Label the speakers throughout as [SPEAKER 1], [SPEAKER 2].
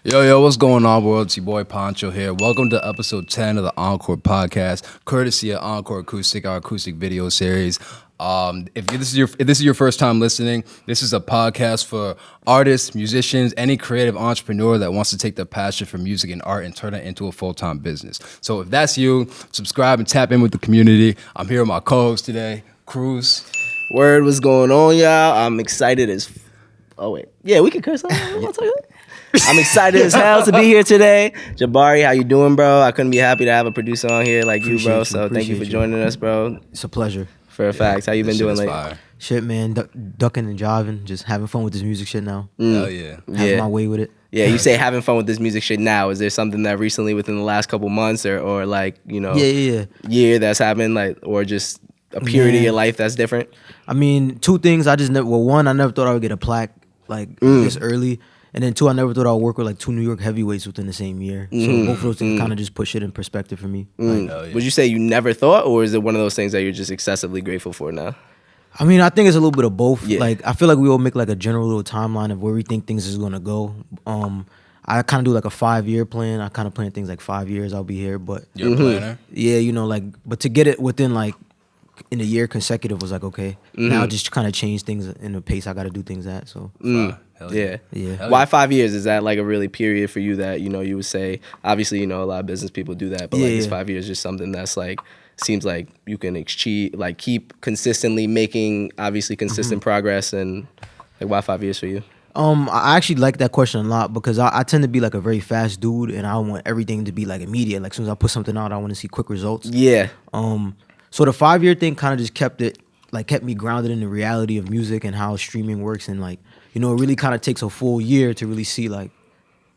[SPEAKER 1] Yo, what's going on, world? It's your boy Poncho here. Welcome to episode 10 of the Encore Podcast, courtesy of Encore Acoustic, our acoustic video series. If this is your first time listening, this is a podcast for artists, musicians, any creative entrepreneur that wants to take their passion for music and art and turn it into a full-time business. So if that's you, subscribe and tap in with the community. I'm here with my co-host today, Cruz.
[SPEAKER 2] Word, what's going on, y'all? I'm excited as... Oh, wait. Yeah, we can curse on I'm excited as hell to be here today. Jabari, how you doing, bro? I couldn't be happy to have a producer on here like you, bro. So thank you for joining us, bro.
[SPEAKER 3] It's a pleasure.
[SPEAKER 2] For a fact. How you been doing lately?
[SPEAKER 1] Fire.
[SPEAKER 3] Shit, man. Ducking and jiving. Just having fun with this music shit now.
[SPEAKER 1] Hell yeah.
[SPEAKER 3] Having my way with it.
[SPEAKER 2] Yeah, you say having fun with this music shit now. Is there something that recently within the last couple months or like, you know, year that's happened, like, or just a period of your life that's different?
[SPEAKER 3] I mean, two things. I never thought I would get a plaque like this early. And then two, I never thought I would work with like two New York heavyweights within the same year. So both of those things kind of just put shit in perspective for me.
[SPEAKER 2] Would you say you never thought, or is it one of those things that you're just excessively grateful for now?
[SPEAKER 3] I mean, I think it's a little bit of both.
[SPEAKER 2] Yeah.
[SPEAKER 3] Like, I feel like we all make like a general little timeline of where we think things is gonna go. I kind of do like a 5-year plan. I kind of plan things like 5 years I'll be here. But
[SPEAKER 1] You're a planner?
[SPEAKER 3] yeah, you know, like, but to get it within like in a year consecutive was like, okay. Now just kind of change things in the pace I got to do things at. So
[SPEAKER 1] Hell
[SPEAKER 2] Yeah.
[SPEAKER 3] yeah.
[SPEAKER 2] Why 5 years? Is that like a really period for you that, you know, you would say, obviously, you know, a lot of business people do that, but like is 5 years just something that's like, seems like you can achieve, like keep consistently making obviously consistent progress, and like why 5 years for you?
[SPEAKER 3] I actually like that question a lot because I tend to be like a very fast dude and I want everything to be like immediate. Like as soon as I put something out, I want to see quick results.
[SPEAKER 2] Yeah.
[SPEAKER 3] So the 5-year thing kind of just kept me grounded in the reality of music and how streaming works, and like, you know, it really kind of takes a full year to really see like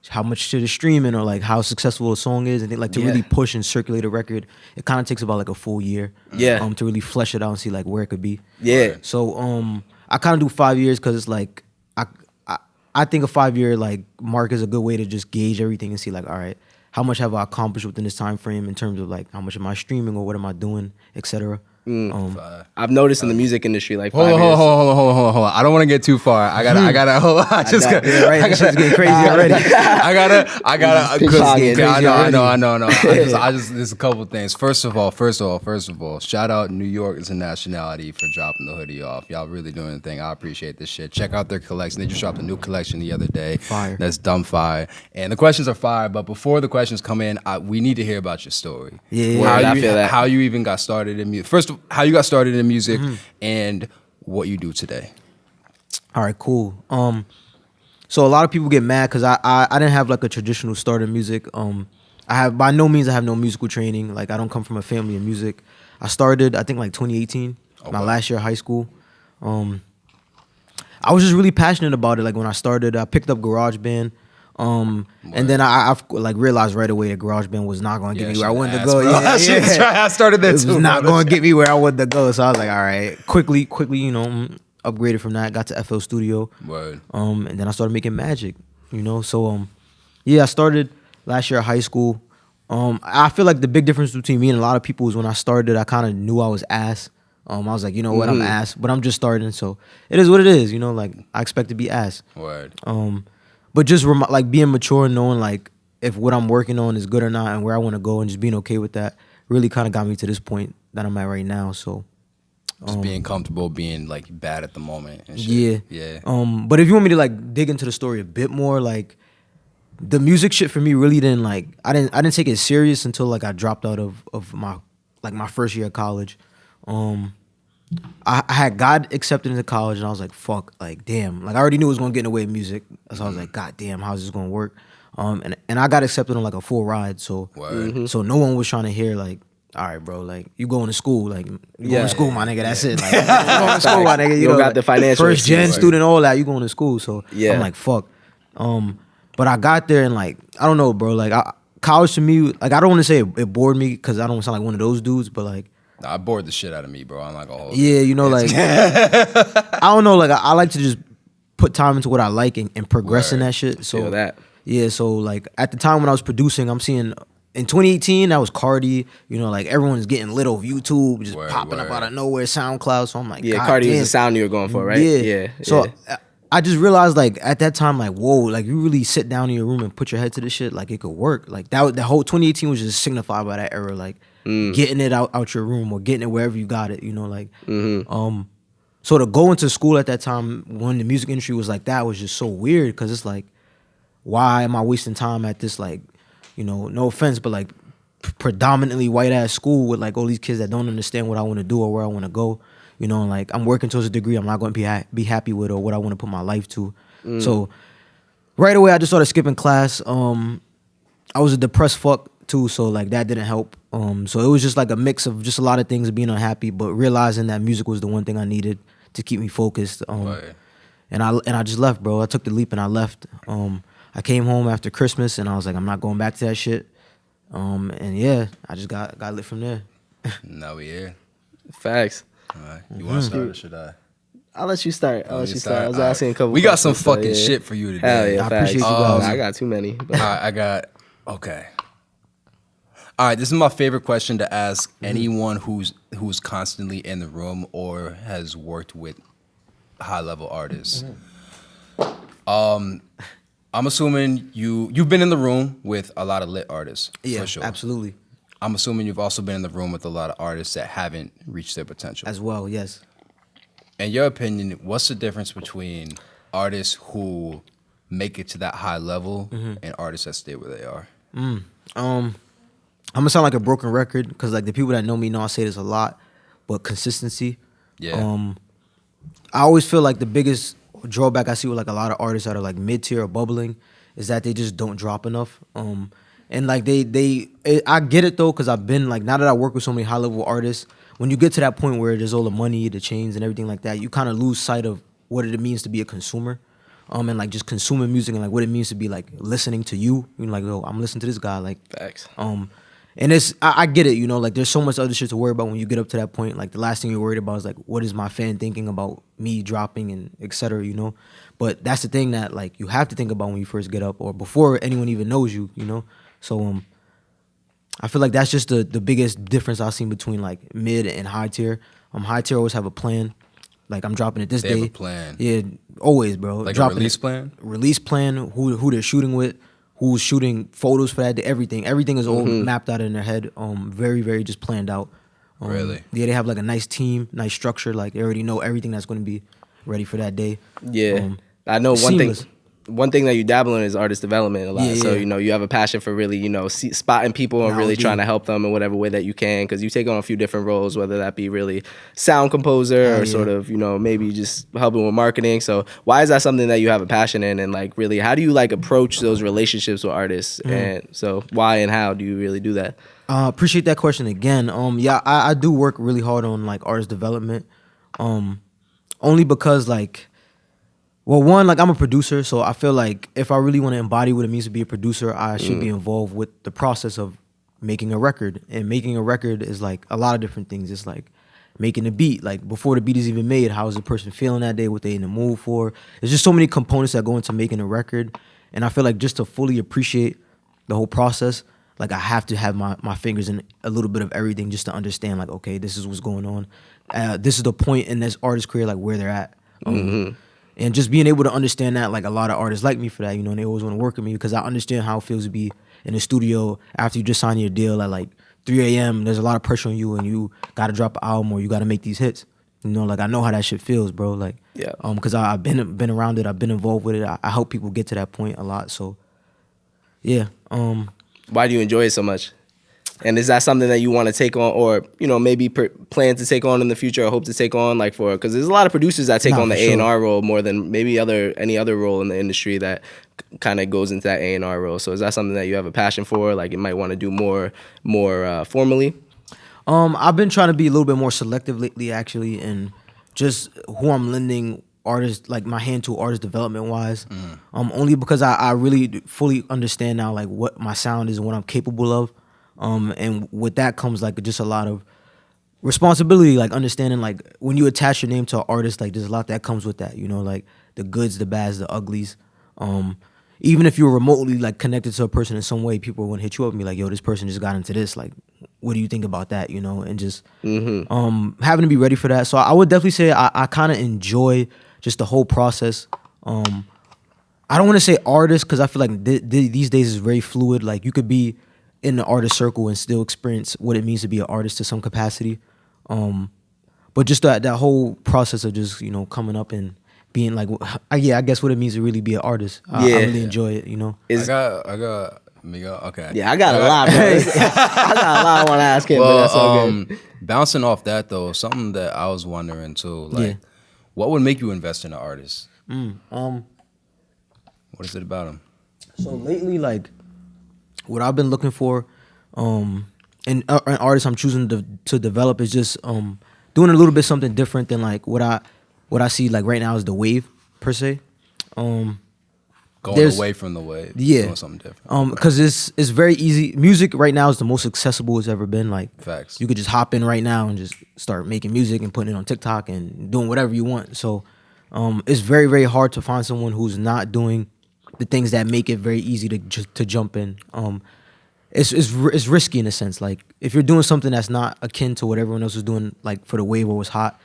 [SPEAKER 3] how much shit is streaming or like how successful a song is, and then, like to really push and circulate a record, it kind of takes about like a full year.
[SPEAKER 2] Yeah.
[SPEAKER 3] To really flesh it out and see like where it could be.
[SPEAKER 2] Yeah.
[SPEAKER 3] So I kind of do 5 years because it's like I think a 5-year like mark is a good way to just gauge everything and see like, all right, how much have I accomplished within this time frame in terms of like how much am I streaming or what am I doing, etc.
[SPEAKER 2] I've noticed in the music industry, like
[SPEAKER 1] Hold on. I don't want to get too far. I gotta hold on.
[SPEAKER 3] This shit's getting crazy already.
[SPEAKER 1] I gotta,
[SPEAKER 2] Pitch
[SPEAKER 1] cause
[SPEAKER 2] pocket.
[SPEAKER 1] I know. There's a couple things. First of all, shout out New York as a nationality for dropping the hoodie off. Y'all really doing the thing. I appreciate this shit. Check out their collection. They just dropped a new collection the other day.
[SPEAKER 3] Fire.
[SPEAKER 1] That's dumb fire. And the questions are fire, but before the questions come in, we need to hear about your story.
[SPEAKER 3] Yeah.
[SPEAKER 2] I feel that.
[SPEAKER 1] How you even got started in music. First, how you got started in music and what you do today.
[SPEAKER 3] All right, cool. So a lot of people get mad because I didn't have like a traditional start in music. By no means I have no musical training. Like I don't come from a family of music. I started I think like 2018, my last year of high school. I was just really passionate about it. Like when I started, I picked up GarageBand. And then I've like realized right away that GarageBand was not going to get me where I wanted to go.
[SPEAKER 1] I started there too.
[SPEAKER 3] It was not going to get me where I wanted to go. So I was like, all right, quickly, you know, upgraded from that. Got to FL Studio.
[SPEAKER 1] Word.
[SPEAKER 3] And then I started making magic. You know, so I started last year of high school. I feel like the big difference between me and a lot of people is when I started, I kind of knew I was ass. I was like, you know what, I'm ass, but I'm just starting, so it is what it is. You know, like I expect to be ass.
[SPEAKER 1] Word.
[SPEAKER 3] But just like being mature and knowing like if what I'm working on is good or not and where I want to go and just being okay with that really kind of got me to this point that I'm at right now. So
[SPEAKER 1] just being comfortable being like bad at the moment and shit. Yeah.
[SPEAKER 3] But if you want me to like dig into the story a bit more, like the music shit for me really didn't like I didn't take it serious until like I dropped out of my first year of college. I had got accepted into college and I was like, fuck, like damn. Like I already knew it was gonna get in the way of music. So I was like, god damn, how's this gonna work? And I got accepted on like a full ride, so so no one was trying to hear like, all right, bro, like you going to school, like you going to school, my nigga, that's it. Like you going to school, my nigga. You know,
[SPEAKER 2] got the financial
[SPEAKER 3] first gen student, all that, you going to school. So I'm like, fuck. But I got there and like, I don't know, bro, like college to me, like I don't want to say it bored me because I don't sound like one of those dudes, but like
[SPEAKER 1] I bored the shit out of me, bro. I'm not gonna hold
[SPEAKER 3] you. Yeah, you know, like I don't know, like I like to just put time into what I like and progress in that shit. So
[SPEAKER 2] feel that.
[SPEAKER 3] Yeah, so like at the time when I was producing, I'm seeing in 2018 that was Cardi. You know, like everyone's getting lit over YouTube, just popping up out of nowhere, SoundCloud. So I'm like,
[SPEAKER 2] yeah,
[SPEAKER 3] God
[SPEAKER 2] Cardi
[SPEAKER 3] damn.
[SPEAKER 2] was the sound you were going for, right?
[SPEAKER 3] Yeah. So I just realized like at that time, like, whoa, like you really sit down in your room and put your head to this shit, like it could work. Like that whole 2018 was just signified by that era, like getting it out your room or getting it wherever you got it, you know, like so to go into school at that time when the music industry was like that was just so weird because it's like, why am I wasting time at this, like, you know, no offense, but like predominantly white ass school with like all these kids that don't understand what I want to do or where I want to go. You know, like I'm working towards a degree I'm not going to be happy with or what I want to put my life to. So right away I just started skipping class. I was a depressed fuck too, so like that didn't help. So it was just like a mix of just a lot of things of being unhappy, but realizing that music was the one thing I needed to keep me focused. And I just left, bro. I took the leap and I left. I came home after Christmas and I was like, I'm not going back to that shit. And yeah, I just got lit from there.
[SPEAKER 1] Now we here.
[SPEAKER 2] Facts.
[SPEAKER 1] All right. You want to start or should I?
[SPEAKER 2] I'll let you start. I was asking a couple.
[SPEAKER 1] We got some
[SPEAKER 2] questions,
[SPEAKER 1] fucking
[SPEAKER 2] so,
[SPEAKER 1] shit for you today.
[SPEAKER 2] Hell yeah,
[SPEAKER 3] I
[SPEAKER 2] facts.
[SPEAKER 3] appreciate you guys.
[SPEAKER 2] I got too many. But.
[SPEAKER 1] I got okay. All right, this is my favorite question to ask anyone who's constantly in the room or has worked with high level artists. I'm assuming you've been in the room with a lot of lit artists.
[SPEAKER 3] Yeah,
[SPEAKER 1] for sure.
[SPEAKER 3] absolutely.
[SPEAKER 1] I'm assuming you've also been in the room with a lot of artists that haven't reached their potential.
[SPEAKER 3] As well, yes.
[SPEAKER 1] In your opinion, what's the difference between artists who make it to that high level and artists that stay where they are?
[SPEAKER 3] I'm gonna sound like a broken record because like the people that know me know I say this a lot, but consistency.
[SPEAKER 1] Yeah.
[SPEAKER 3] I always feel like the biggest drawback I see with like a lot of artists that are like mid tier or bubbling is that they just don't drop enough. And like I get it though because I've been like, now that I work with so many high level artists, when you get to that point where there's all the money, the chains, and everything like that, you kind of lose sight of what it means to be a consumer. And like just consuming music and like what it means to be like listening to you. You know, like, oh, I'm listening to this guy. Like,
[SPEAKER 2] Facts.
[SPEAKER 3] And it's I get it, you know, like there's so much other shit to worry about when you get up to that point. Like the last thing you're worried about is like, what is my fan thinking about me dropping and et cetera, you know? But that's the thing that like you have to think about when you first get up or before anyone even knows you, you know? So I feel like that's just the biggest difference I've seen between like mid and high tier. High tier always have a plan. Like I'm dropping it this
[SPEAKER 1] They
[SPEAKER 3] day.
[SPEAKER 1] have a plan.
[SPEAKER 3] Yeah, always, bro.
[SPEAKER 1] Like
[SPEAKER 3] dropping
[SPEAKER 1] a release plan?
[SPEAKER 3] Release plan, who they're shooting with, who's shooting photos for that day, everything. Everything is all mapped out in their head. Very, very just planned out.
[SPEAKER 1] Really?
[SPEAKER 3] Yeah, they have like a nice team, nice structure. Like they already know everything that's going to be ready for that day.
[SPEAKER 2] Yeah. I know
[SPEAKER 3] seamless.
[SPEAKER 2] one thing that you dabble in is artist development a lot.
[SPEAKER 3] Yeah,
[SPEAKER 2] So,
[SPEAKER 3] yeah.
[SPEAKER 2] you know, you have a passion for really, you know, spotting people and
[SPEAKER 3] Nah,
[SPEAKER 2] really
[SPEAKER 3] dude.
[SPEAKER 2] trying to help them in whatever way that you can. Because you take on a few different roles, whether that be really sound composer or
[SPEAKER 3] Hell yeah.
[SPEAKER 2] sort of, you know, maybe just helping with marketing. So why is that something that you have a passion in? And like really, how do you like approach those relationships with artists? And so why and how do you really do that?
[SPEAKER 3] Appreciate that question again. Yeah, I do work really hard on like artist development. Only because like, well, one, like I'm a producer, so I feel like if I really want to embody what it means to be a producer, I should be involved with the process of making a record. And making a record is like a lot of different things. It's like making the beat, like before the beat is even made, how is the person feeling that day, what they in the mood for. There's just so many components that go into making a record. And I feel like just to fully appreciate the whole process, like I have to have my fingers in a little bit of everything just to understand like, okay, this is what's going on. This is the point in this artist's career, like where they're at. And just being able to understand that, like a lot of artists like me for that, you know, and they always want to work with me because I understand how it feels to be in the studio after you just signed your deal at like 3 a.m. There's a lot of pressure on you and you got to drop an album or you got to make these hits. You know, like I know how that shit feels, bro. Like,
[SPEAKER 2] Yeah.
[SPEAKER 3] Because I've been around it, I've been involved with it. I help people get to that point a lot. So, yeah.
[SPEAKER 2] Why do you enjoy it so much? And is that something that you want to take on or, you know, maybe plan to take on in the future or hope to take on like for, because there's a lot of producers that take on the
[SPEAKER 3] for sure.
[SPEAKER 2] A&R role more than maybe any other role in the industry that kind of goes into that A&R role. So is that something that you have a passion for? Like you might want to do more formally?
[SPEAKER 3] I've been trying to be a little bit more selective lately, actually, and just who I'm lending artists, like my hand to artist development wise. Only because I really fully understand now like what my sound is and what I'm capable of. And with that comes like just a lot of responsibility, like understanding like when you attach your name to an artist, like there's a lot that comes with that, you know, like the goods, the bads, the uglies. Even if you're remotely like connected to a person in some way, people are gonna hit you up and be like, yo, this person just got into this. Like, what do you think about that? You know, and just having to be ready for that. So I would definitely say I kind of enjoy just the whole process. I don't want to say artist because I feel like these days is very fluid. Like you could be in the artist circle and still experience what it means to be an artist to some capacity. But just that whole process of just, you know, coming up and being like, I guess what it means to really be an artist. I really enjoy it, you know.
[SPEAKER 1] I got Miguel. Okay.
[SPEAKER 2] Yeah, I got a lot, bro. I got a lot I want to ask him, but that's all good.
[SPEAKER 1] Bouncing off that though, something that I was wondering too, like, what would make you invest in an artist? What is it about him?
[SPEAKER 3] So lately, like, what I've been looking for, in an artist I'm choosing to develop is just doing a little bit something different than like what I see like right now is the wave per se.
[SPEAKER 1] Going away from the wave, doing something different.
[SPEAKER 3] Because it's very easy. Music right now is the most accessible it's ever been. Like,
[SPEAKER 1] facts.
[SPEAKER 3] You could just hop in right now and just start making music and putting it on TikTok and doing whatever you want. So, it's very, very hard to find someone who's not doing the things that make it very easy to jump in. It's risky in a sense. Like if you're doing something that's not akin to what everyone else is doing, like for the wave or was hot,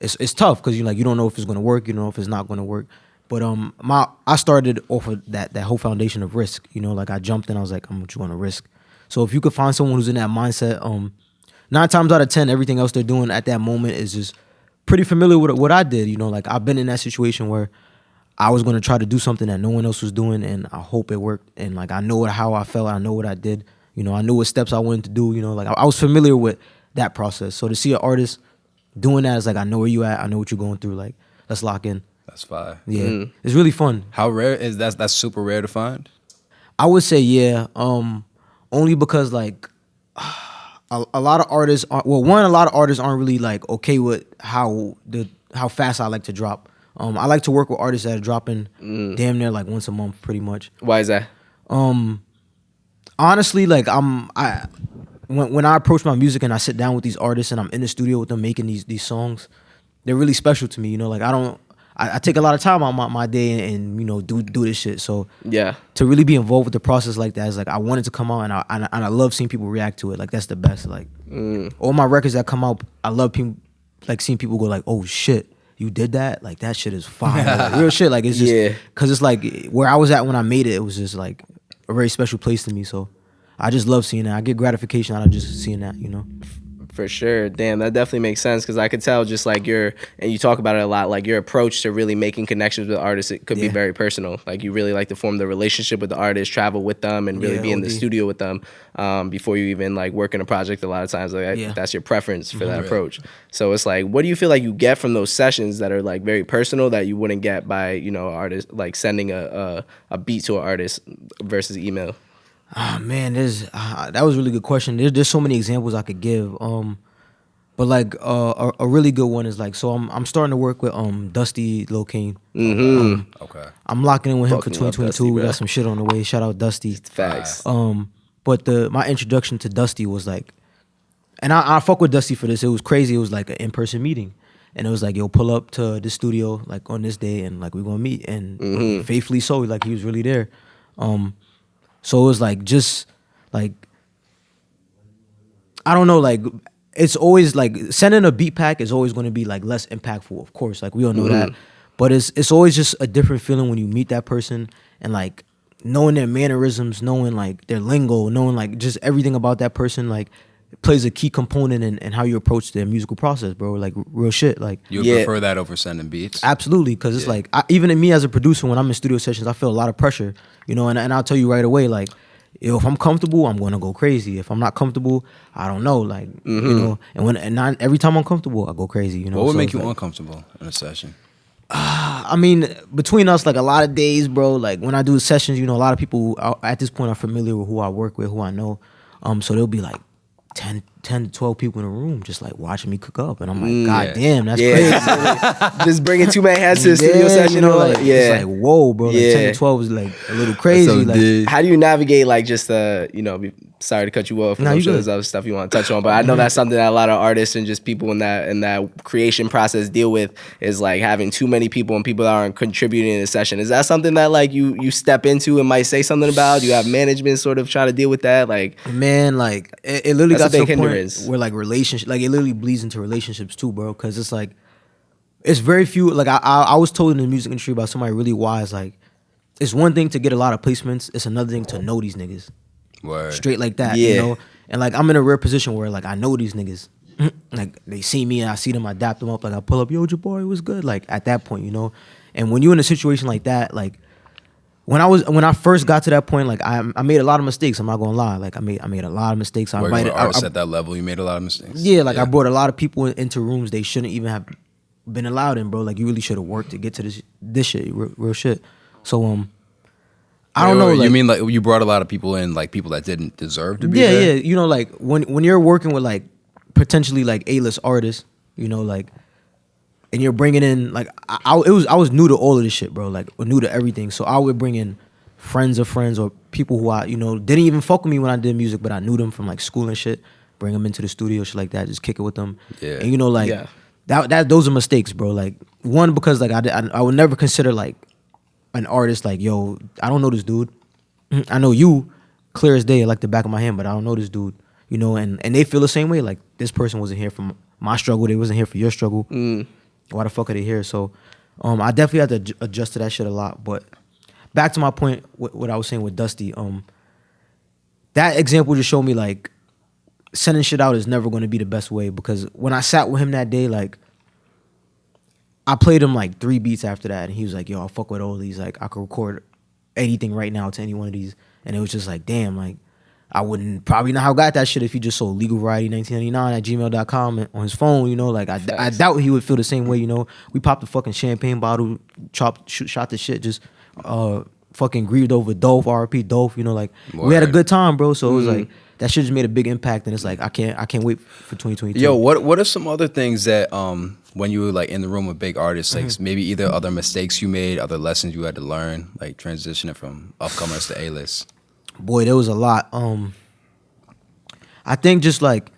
[SPEAKER 3] it's tough because you don't know if it's gonna work, you don't know if it's not gonna work. But I started off of that whole foundation of risk. You know, like I jumped in, I was like, I'm what you want to risk. So if you could find someone who's in that mindset, 9 times out of 10, everything else they're doing at that moment is just pretty familiar with what I did. You know, like I've been in that situation where I was going to try to do something that no one else was doing, and I hope it worked. And like I know how I felt, I know what I did. You know, I knew what steps I wanted to do. You know, like I was familiar with that process. So to see an artist doing that is like, I know where you at, I know what you're going through. Like, let's lock in.
[SPEAKER 1] That's fire.
[SPEAKER 3] Yeah, it's really fun.
[SPEAKER 1] How rare is that? That's super rare to find.
[SPEAKER 3] I would say only because like a lot of artists a lot of artists aren't really like okay with how fast I like to drop. I like to work with artists that are dropping damn near like once a month, pretty much.
[SPEAKER 2] Why is that?
[SPEAKER 3] Honestly, like when I approach my music and I sit down with these artists and I'm in the studio with them making these songs, they're really special to me. You know, like I take a lot of time on my day and you know do this shit. So
[SPEAKER 2] yeah,
[SPEAKER 3] to really be involved with the process like that is like I want it to come out and I love seeing people react to it. Like that's the best. Like all my records that come out, I love people like seeing people go like, oh shit, you did that? Like that shit is fire. Like, real shit. Like it's just because it's like where I was at when I made it. It was just like a very special place to me. So I just love seeing that. I get gratification out of just seeing that. You know.
[SPEAKER 2] For sure. Damn, that definitely makes sense because I could tell just like and you talk about it a lot, like your approach to really making connections with artists, it could be very personal. Like you really like to form the relationship with the artist, travel with them and really be in the studio with them before you even like work in a project a lot of times. Like that's your preference for that approach. So it's like, what do you feel like you get from those sessions that are like very personal that you wouldn't get by, you know, artist like sending a beat to an artist versus email?
[SPEAKER 3] Oh man, that was a really good question. There's so many examples I could give. But like a really good one is like, so I'm starting to work with Dusty Lil Kane.
[SPEAKER 1] Okay.
[SPEAKER 3] I'm locking in with him for
[SPEAKER 2] Fucking love
[SPEAKER 3] 2022.
[SPEAKER 2] Dusty,
[SPEAKER 3] we
[SPEAKER 2] bro.
[SPEAKER 3] got some shit on the way. Shout out Dusty.
[SPEAKER 2] Facts.
[SPEAKER 3] But my introduction to Dusty was like, and I fuck with Dusty for this. It was crazy. It was like an in-person meeting. And it was like, yo, pull up to the studio like on this day and like we're gonna meet. And faithfully so, like he was really there. So it was like just like I don't know, like it's always like sending a beat pack is always going to be like less impactful, of course, like we all know that. But it's always just a different feeling when you meet that person and like knowing their mannerisms, knowing like their lingo, knowing like just everything about that person, like plays a key component in how you approach their musical process, bro. Like real shit. Like
[SPEAKER 1] You would prefer that over sending beats?
[SPEAKER 3] absolutely, because it's like even in me as a producer, when I'm in studio sessions, I feel a lot of pressure, you know. And I'll tell you right away, like, yo, if I'm comfortable, I'm gonna go crazy. If I'm not comfortable, I don't know, like you know. And not every time I'm comfortable, I go crazy, you know.
[SPEAKER 1] What would
[SPEAKER 3] So
[SPEAKER 1] make
[SPEAKER 3] it's
[SPEAKER 1] you
[SPEAKER 3] like,
[SPEAKER 1] uncomfortable in a session?
[SPEAKER 3] I mean, between us, like a lot of days, bro. Like when I do sessions, you know, a lot of people at this point are familiar with who I work with, who I know. So they'll be like 10 to 12 people in a room just like watching me cook up, and I'm like, God damn, that's crazy.
[SPEAKER 2] Just bringing too many hats to the studio session,
[SPEAKER 3] you know, like it's like whoa, bro. Like 10 to 12 is like a little crazy.
[SPEAKER 1] So
[SPEAKER 3] like,
[SPEAKER 2] how do you navigate like just you know, sorry to cut you off, I'm sure there's other stuff you want to touch on, but I know that's something that a lot of artists and just people in that creation process deal with, is like having too many people and people that aren't contributing in the session. Is that something that like you step into and might say something about? Do you have management sort of try to deal with that? Like,
[SPEAKER 3] man, like it literally
[SPEAKER 2] That's
[SPEAKER 3] got
[SPEAKER 2] a
[SPEAKER 3] to
[SPEAKER 2] big
[SPEAKER 3] a point
[SPEAKER 2] hindrance.
[SPEAKER 3] where like relationship, like it literally bleeds into relationships too, bro. Because it's like it's very few. Like I was told in the music industry by somebody really wise. Like, it's one thing to get a lot of placements. It's another thing to know these niggas.
[SPEAKER 1] Word.
[SPEAKER 3] Straight like that,
[SPEAKER 2] Yeah.
[SPEAKER 3] you know. And like I'm in a rare position where like I know these niggas. Like they see me and I see them, I dap them up. Like I pull up, yo, Jabari, what's good? Like at that point, you know. And when you're in a situation like that, like when I first got to that point, like I made a lot of mistakes. I'm not gonna lie. Like I made a lot of mistakes. I
[SPEAKER 1] Working
[SPEAKER 3] invited
[SPEAKER 1] with artists at that level, you made a lot of mistakes.
[SPEAKER 3] Yeah, like I brought a lot of people into rooms they shouldn't even have been allowed in, bro. Like you really should have worked to get to this shit, real shit. So I don't know.
[SPEAKER 1] Wait,
[SPEAKER 3] like,
[SPEAKER 1] you mean like you brought a lot of people in, like people that didn't deserve to be
[SPEAKER 3] yeah,
[SPEAKER 1] there?
[SPEAKER 3] yeah. You know, like when you're working with like potentially like A-list artists, you know, like, and you're bringing in like I was new to all of this shit, bro. Like new to everything. So I would bring in friends of friends or people who I didn't even fuck with me when I did music, but I knew them from like school and shit. Bring them into the studio, shit like that. Just kick it with them.
[SPEAKER 1] Yeah.
[SPEAKER 3] And like that those are mistakes, bro. Like one, because like I would never consider like an artist like, yo, I don't know this dude. I know you clear as day, like the back of my hand, but I don't know this dude. You know, and they feel the same way. Like this person wasn't here for my struggle. They wasn't here for your struggle. Why the fuck are they here? So I definitely had to adjust to that shit a lot. But back to my point, what I was saying with Dusty, that example just showed me like sending shit out is never going to be the best way, because when I sat with him that day, like I played him like 3 beats after that, and he was like, yo, I'll fuck with all these. Like I could record anything right now to any one of these. And it was just like, damn, like I wouldn't probably not have got that shot if he just sold Legal Variety 1999 at gmail.com on his phone, you know. Like I doubt he would feel the same way, you know. We popped a fucking champagne bottle, shot the shit, just fucking grieved over Dolph, RP Dolph, you know. Like we had a good time, bro. So it was like that shit just made a big impact, and it's like I can't wait for 2022.
[SPEAKER 1] Yo, what are some other things that when you were like in the room with big artists, like maybe either other mistakes you made, other lessons you had to learn, like transitioning from upcomers to A-list?
[SPEAKER 3] Boy, there was a lot. I think just like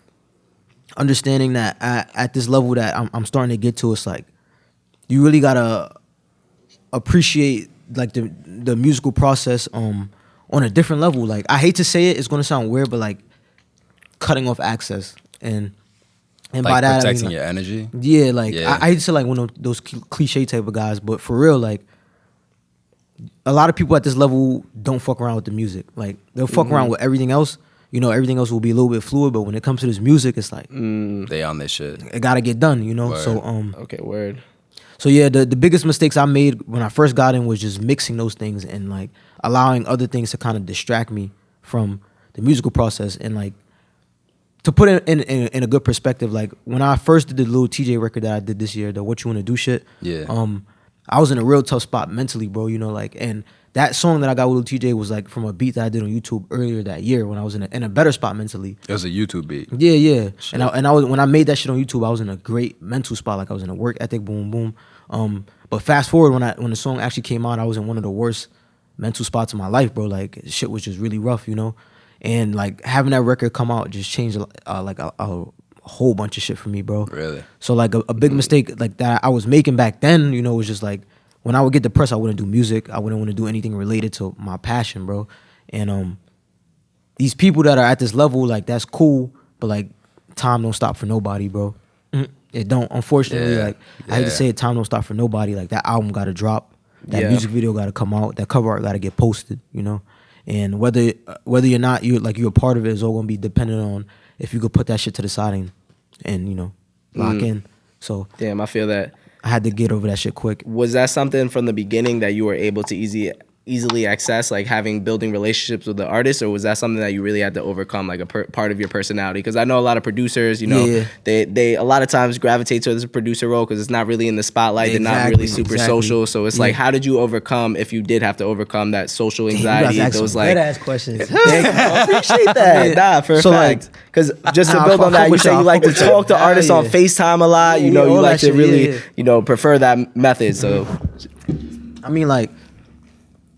[SPEAKER 3] understanding that at this level that I'm starting to get to, it's like you really gotta appreciate like the musical process on a different level. Like I hate to say it, it's gonna sound weird, but like cutting off access and
[SPEAKER 1] like
[SPEAKER 3] by that
[SPEAKER 1] protecting
[SPEAKER 3] I mean, like,
[SPEAKER 1] your energy.
[SPEAKER 3] Yeah, like
[SPEAKER 1] Yeah.
[SPEAKER 3] I hate to say like one of those cliche type of guys, but for real, like a lot of people at this level don't fuck around with the music. Like they'll fuck around with everything else. You know, everything else will be a little bit fluid, but when it comes to this music, it's like
[SPEAKER 1] They on this shit.
[SPEAKER 3] it gotta get done. You know,
[SPEAKER 1] Word.
[SPEAKER 3] so
[SPEAKER 2] Okay, word.
[SPEAKER 3] So yeah, the biggest mistakes I made when I first got in was just mixing those things and like allowing other things to kind of distract me from the musical process. And like to put it in a good perspective, like when I first did the little TJ record that I did this year, the What You Wanna Do shit.
[SPEAKER 1] Yeah.
[SPEAKER 3] I was in a real tough spot mentally, bro. You know, like, and that song that I got with TJ was like from a beat that I did on YouTube earlier that year when I was in a better spot mentally.
[SPEAKER 1] It was a YouTube beat.
[SPEAKER 3] Yeah, yeah. And I was when I made that shit on YouTube, I was in a great mental spot. Like I was in a work ethic, boom, boom. But fast forward when the song actually came out, I was in one of the worst mental spots in my life, bro. Like shit was just really rough, you know. And like having that record come out just changed like a whole bunch of shit for me, bro.
[SPEAKER 1] Really?
[SPEAKER 3] So like a big mistake like that I was making back then, you know, was just like when I would get depressed, I wouldn't do music. I wouldn't want to do anything related to my passion, bro. And these people that are at this level, like that's cool, but like time don't stop for nobody, bro. It don't. Unfortunately, like I hate to say it, time don't stop for nobody. Like that album got to drop, that music video got to come out, that cover art got to get posted, you know. And whether you're not you're a part of it is all gonna be dependent on if you could put that shit to the side and you know lock in. So
[SPEAKER 2] Damn, I feel that.
[SPEAKER 3] I had to get over that shit quick.
[SPEAKER 2] Was that something from the beginning that you were able to easily access, like building relationships with the artists, or was that something that you really had to overcome, like a part of your personality? Because I know a lot of producers, you know, they a lot of times gravitate to this producer role because it's not really in the spotlight. They're not really super social. So it's like, how did you overcome, if you did have to overcome that social anxiety?
[SPEAKER 3] Those like good ass questions.
[SPEAKER 2] I appreciate that. Nah, for a fact. Because just to build on that, you say you like to talk to artists on FaceTime a lot. You know, you like to really, you know, prefer that method. So,
[SPEAKER 3] I mean, like.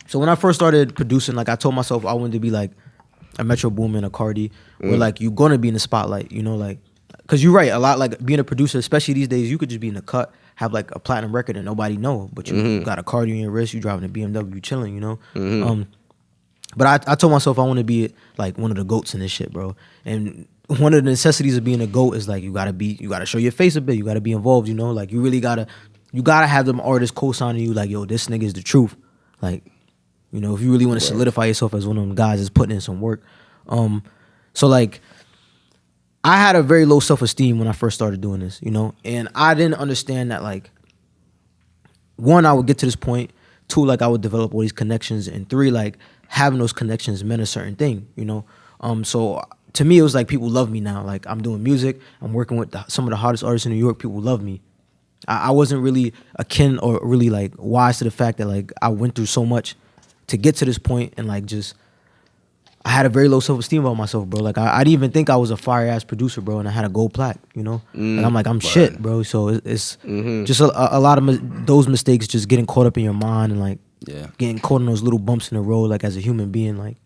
[SPEAKER 3] So when I first started producing, like I told myself I wanted to be like a Metro Boomin, a Cardi, where like you're gonna be in the spotlight, you know, like, cause you're right, a lot like being a producer, especially these days, you could just be in the cut, have like a platinum record and nobody know, but you got a Cardi on your wrist, you driving a BMW, you chilling, you know. But I told myself I want to be like one of the goats in this shit, bro. And one of the necessities of being a goat is like you gotta show your face a bit, you gotta be involved, you know, like you really gotta you gotta have them artists co-signing you like, yo, this nigga is the truth. Like, you know, if you really want to solidify yourself as one of them guys that's putting in some work. So like, I had a very low self-esteem when I first started doing this, you know, and I didn't understand that, like, one, I would get to this point, two, like, I would develop all these connections, and three, like, having those connections meant a certain thing, you know. So to me, it was like, people love me now. Like, I'm doing music, I'm working with some of the hottest artists in New York, people love me. I wasn't really akin or really, like, wise to the fact that, like, I went through so much to get to this point, and, like, just, I had a very low self-esteem about myself, bro. Like, I didn't even think I was a fire-ass producer, bro, and I had a gold plaque, you know? Like, I'm shit, bro. So it's just a lot of those mistakes just getting caught up in your mind and, like, getting caught in those little bumps in the road, like, as a human being, like,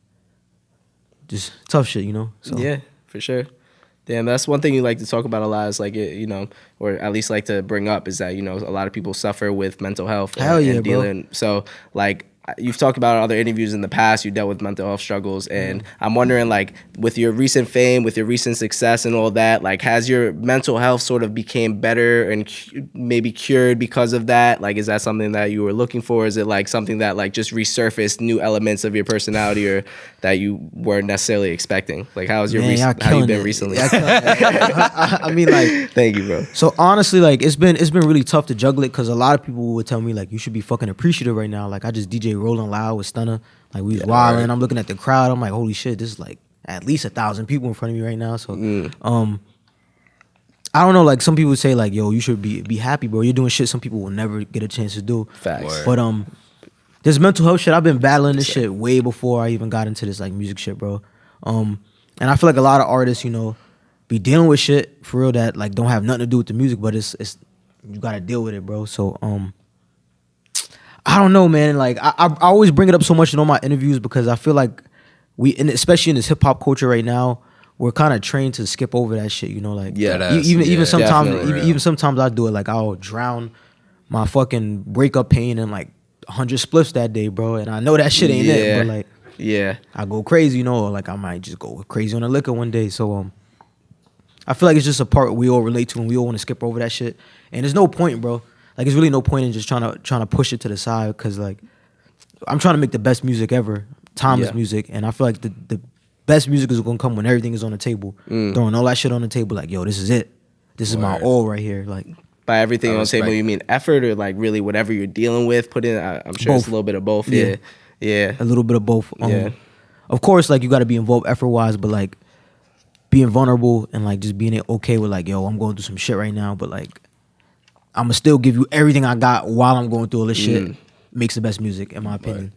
[SPEAKER 3] just tough shit, you know? So.
[SPEAKER 2] Yeah, for sure. Damn, that's one thing you like to talk about a lot is, like, you know, or at least like to bring up is that, you know, a lot of people suffer with mental health. And dealing. Bro. So, like, you've talked about other interviews in the past, you dealt with mental health struggles, and I'm wondering, like, with your recent fame, with your recent success and all that, like, has your mental health sort of became better and maybe cured because of that? Like, is that something that you were looking for? Is it, like, something that, like, just resurfaced new elements of your personality or that you weren't necessarily expecting? Like, how you been recently?
[SPEAKER 3] I mean, like,
[SPEAKER 2] thank you, bro.
[SPEAKER 3] So honestly, like, it's been really tough to juggle it, because a lot of people would tell me, like, you should be fucking appreciative right now. Like, I just DJ Rolling Loud with Stunner, like, we was wilding. I'm looking at the crowd, I'm like, holy shit, this is like at least 1,000 people in front of me right now. So I don't know, like, some people say, like, yo, you should be happy, bro, you're doing shit some people will never get a chance to do.
[SPEAKER 2] Facts.
[SPEAKER 3] But this mental health shit, I've been battling this shit way before I even got into this, like, music shit, bro. And I feel like a lot of artists, you know, be dealing with shit for real that, like, don't have nothing to do with the music, but it's you gotta deal with it, bro. So I don't know, man. Like, I always bring it up so much in all my interviews, because I feel like especially in this hip hop culture right now, we're kind of trained to skip over that shit, you know. Like, even sometimes I do it. Like, I'll drown my fucking breakup pain in like 100 spliffs that day, bro. And I know that shit ain't it, but like, I go crazy, you know, or like I might just go crazy on the liquor one day. So I feel like it's just a part we all relate to, and we all want to skip over that shit. And there's no point, bro. Like, there's really no point in just trying to push it to the side, because, like, I'm trying to make the best music ever, timeless music, and I feel like the best music is gonna come when everything is on the table. Throwing all that shit on the table, like, yo, this is it. This is my all right here. Like,
[SPEAKER 2] by everything on the table, you mean effort, or like really whatever you're dealing with? Put in. I'm sure it's a little bit of both. Yeah,
[SPEAKER 3] a little bit of both. Of course, like, you got to be involved effort wise, but like being vulnerable and like just being okay with, like, yo, I'm going through some shit right now, but like, I'm gonna still give you everything I got while I'm going through all this shit. Makes the best music, in my opinion.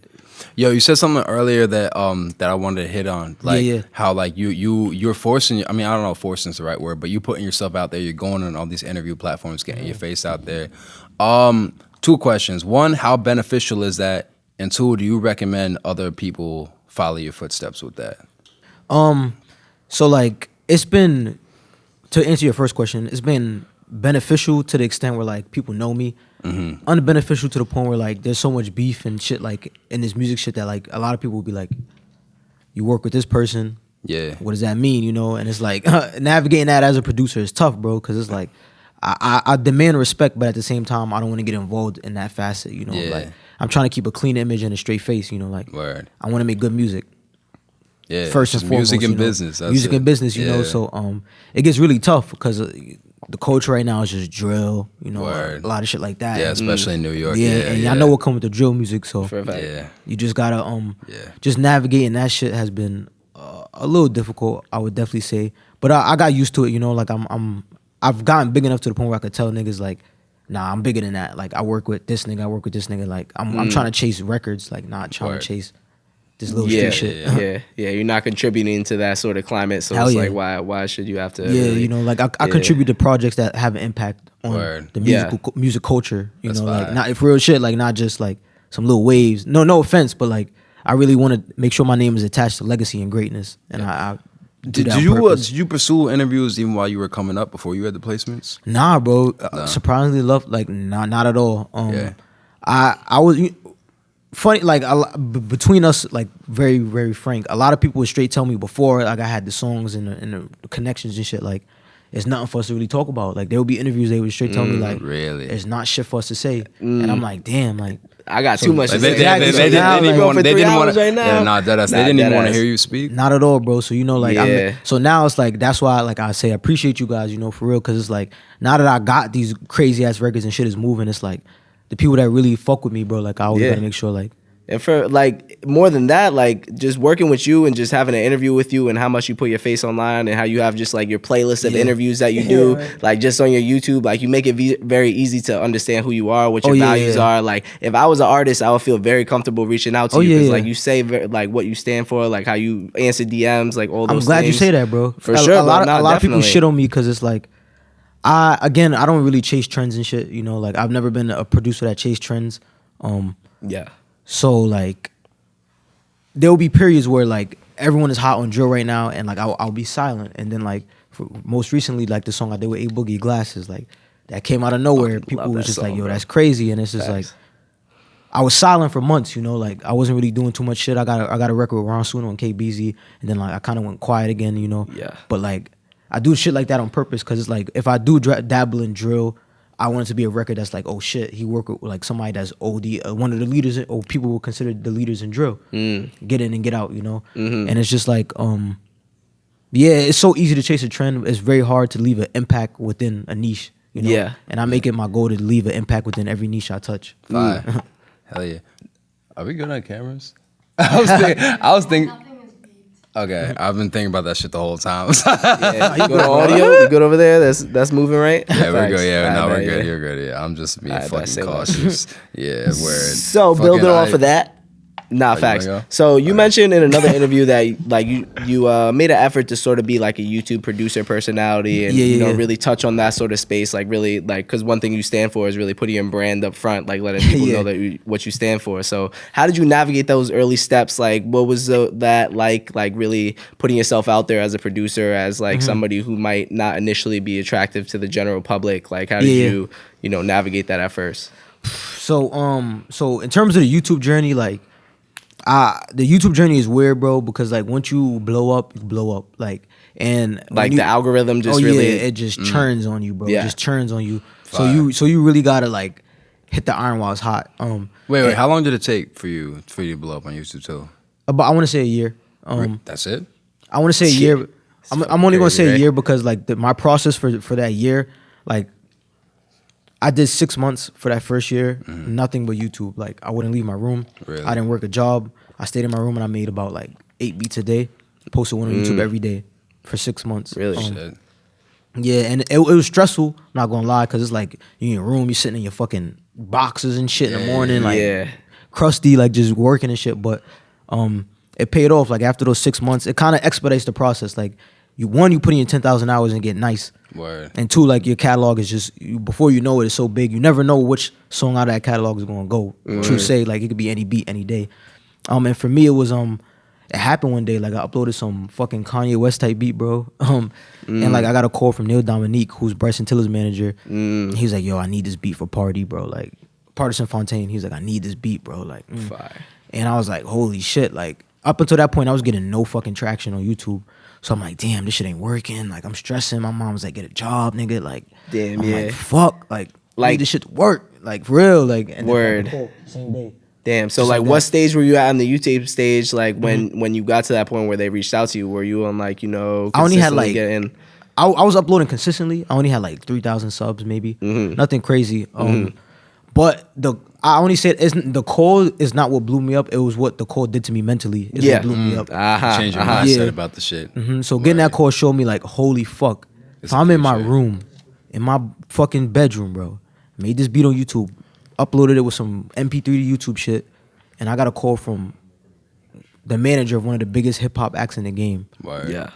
[SPEAKER 1] Yo, you said something earlier that that I wanted to hit on, like how, like, you're forcing. I mean, I don't know if forcing is the right word, but you putting yourself out there. You're going on all these interview platforms, getting your face out there. Two questions: one, how beneficial is that? And two, do you recommend other people follow your footsteps with that?
[SPEAKER 3] So like, it's been, to answer your first question, it's been beneficial to the extent where, like, people know me. Unbeneficial to the point where, like, there's so much beef and shit, like, in this music shit, that, like, a lot of people will be like, you work with this person, what does that mean, you know? And it's like, navigating that as a producer is tough, bro, because it's like, I demand respect, but at the same time, I don't want to get involved in that facet, you know? Like, I'm trying to keep a clean image and a straight face, you know? Like, I want to make good music. First and foremost,
[SPEAKER 1] music and business.
[SPEAKER 3] Music and business, you know? So it gets really tough, because the culture right now is just drill, you know, a lot of shit like that.
[SPEAKER 1] Yeah, especially in New York.
[SPEAKER 3] And I know what comes with the drill music, so you just gotta just navigating that shit has been a little difficult, I would definitely say. But I got used to it, you know. Like, I've gotten big enough to the point where I could tell niggas, like, nah, I'm bigger than that. Like, I work with this nigga, I work with this nigga. Like, I'm trying to chase records, like, not trying to chase this little street shit.
[SPEAKER 2] You're not contributing to that sort of climate, so it's like, why should you have to? Really,
[SPEAKER 3] you know, like, I contribute to projects that have an impact on the music culture. You know, like, not if real shit, like, not just like some little waves. No offense, but like, I really want to make sure my name is attached to legacy and greatness, and I
[SPEAKER 1] did you pursue interviews even while you were coming up before you had the placements?
[SPEAKER 3] Nah, bro. Surprisingly, not at all. I was. Funny, like, between us, like, very, very frank, a lot of people would straight tell me before, like, I had the songs and the connections and shit, like, it's nothing for us to really talk about. Like there would be interviews they would straight tell me like,
[SPEAKER 1] really?
[SPEAKER 3] it's not shit for us to say, and I'm like, damn, like.
[SPEAKER 2] I got too much to
[SPEAKER 1] They
[SPEAKER 2] say.
[SPEAKER 1] didn't even want to hear you speak.
[SPEAKER 3] Not at all, bro. So you know, like,
[SPEAKER 2] Yeah.
[SPEAKER 3] so now it's like that's why, like I say, I appreciate you guys, you know, for real, because it's like now that I got these crazy ass records and shit is moving, it's like the people that really fuck with me, bro. Like I always gotta make sure, like.
[SPEAKER 2] And for like more than that, like just working with you and just having an interview with you and how much you put your face online and how you have just like your playlist of interviews that you do, like just on your YouTube, like you make it very easy to understand who you are, what your values are. Like if I was an artist, I would feel very comfortable reaching out to you because like you say like what you stand for, like how you answer DMs, like all those things.
[SPEAKER 3] I'm glad you say that, bro.
[SPEAKER 2] For sure.
[SPEAKER 3] A lot of people shit on me because it's like, I don't really chase trends and shit, you know, like I've never been a producer that chased trends.
[SPEAKER 2] Yeah.
[SPEAKER 3] So like there will be periods where like everyone is hot on drill right now and like I'll be silent, and then like most recently like the song I did with A Boogie Glasses, like that came out of nowhere. People was just like, yo, that's crazy, and it's just like I was silent for months, you know, like I wasn't really doing too much shit. I got a record with Ron Suno and KBZ, and then like I kind of went quiet again, you know.
[SPEAKER 2] Yeah.
[SPEAKER 3] But like I do shit like that on purpose because it's like if I do dabble in drill, I want it to be a record that's like, oh shit, he worked with like somebody that's OD, one of the leaders, or people will consider the leaders in drill. Get in and get out, you know? And it's just like, it's so easy to chase a trend. It's very hard to leave an impact within a niche, you know?
[SPEAKER 2] Yeah.
[SPEAKER 3] And I make it my goal to leave an impact within every niche I touch.
[SPEAKER 1] Fine. Hell yeah. Are we good on cameras? I was thinking. Okay, I've been thinking about that shit the whole time.
[SPEAKER 2] Yeah, you good on audio? You good over there? That's moving right?
[SPEAKER 1] Yeah, we're good. Yeah,
[SPEAKER 2] All
[SPEAKER 1] no,
[SPEAKER 2] right,
[SPEAKER 1] we're good.
[SPEAKER 2] yeah.
[SPEAKER 1] You're good. Yeah, I'm just being
[SPEAKER 2] All right,
[SPEAKER 1] fucking cautious. Yeah, word.
[SPEAKER 2] So building off of that. Nah, facts.
[SPEAKER 1] Go?
[SPEAKER 2] So you mentioned in another interview that like you made an effort to sort of be like a YouTube producer personality and you know really touch on that sort of space, like really like because one thing you stand for is really putting your brand up front, like letting people know that what you stand for. So how did you navigate those early steps? Like what was that like really putting yourself out there as a producer, as like somebody who might not initially be attractive to the general public? Like how did you know navigate that at first?
[SPEAKER 3] So in terms of the YouTube journey, like. The YouTube journey is weird, bro, because like once you blow up, you blow up. Like and
[SPEAKER 2] like the algorithm just
[SPEAKER 3] it just churns on you, bro.
[SPEAKER 2] Yeah.
[SPEAKER 3] It just churns on you. So you really gotta like hit the iron while it's hot.
[SPEAKER 1] Wait, how long did it take for you to blow up on YouTube too?
[SPEAKER 3] But I want to say a year.
[SPEAKER 1] That's it.
[SPEAKER 3] I want to say a year. I'm only gonna say a
[SPEAKER 1] right?
[SPEAKER 3] year because like my process for that year, like I did 6 months for that first year, nothing but YouTube. Like I wouldn't leave my room.
[SPEAKER 1] Really?
[SPEAKER 3] I didn't work a job. I stayed in my room and I made about like 8 beats a day. Posted one on YouTube every day for 6 months.
[SPEAKER 2] Really?
[SPEAKER 1] Shit.
[SPEAKER 3] Yeah, and it was stressful. Not gonna lie, because it's like you in your room, you sitting in your fucking boxes and shit in the morning, like crusty, like just working and shit. But it paid off. Like after those 6 months, it kind of expedites the process. Like you put in your 10,000 hours and get nice.
[SPEAKER 1] Word.
[SPEAKER 3] And two, like your catalog is just before you know it, it's so big. You never know which song out of that catalog is gonna go. True say, like it could be any beat any day. And for me, it was it happened one day. Like I uploaded some fucking Kanye West type beat, bro. And like I got a call from Neil Dominique, who's Bryson Tiller's manager. He was like, "Yo, I need this beat for Party, bro." Like Partisan Fontaine. He was like, "I need this beat, bro." Like,
[SPEAKER 2] Fire.
[SPEAKER 3] And I was like, "Holy shit!" Like up until that point, I was getting no fucking traction on YouTube. So I'm like, "Damn, this shit ain't working." Like I'm stressing. My mom was like, "Get a job, nigga." Like,
[SPEAKER 2] damn,
[SPEAKER 3] I'm like, fuck. Like need this shit to work. Like for real. Like and
[SPEAKER 2] word.
[SPEAKER 3] Then same day.
[SPEAKER 2] Damn. So like what stage were you at on the YouTube stage? Like when you got to that point where they reached out to you, were you on like, you know,
[SPEAKER 3] I only had like
[SPEAKER 2] getting...
[SPEAKER 3] I was uploading consistently. I only had like 3,000 subs maybe. Nothing crazy. But I only said the call is not what blew me up. It was what the call did to me mentally. Is what blew me up.
[SPEAKER 1] Change your mindset about the shit.
[SPEAKER 3] So getting that call showed me like, holy fuck. If I'm in my room, in my fucking bedroom, bro, made this beat on YouTube, uploaded it with some MP3 to YouTube shit, and I got a call from the manager of one of the biggest hip hop acts in the game.
[SPEAKER 1] Word.
[SPEAKER 2] Yeah.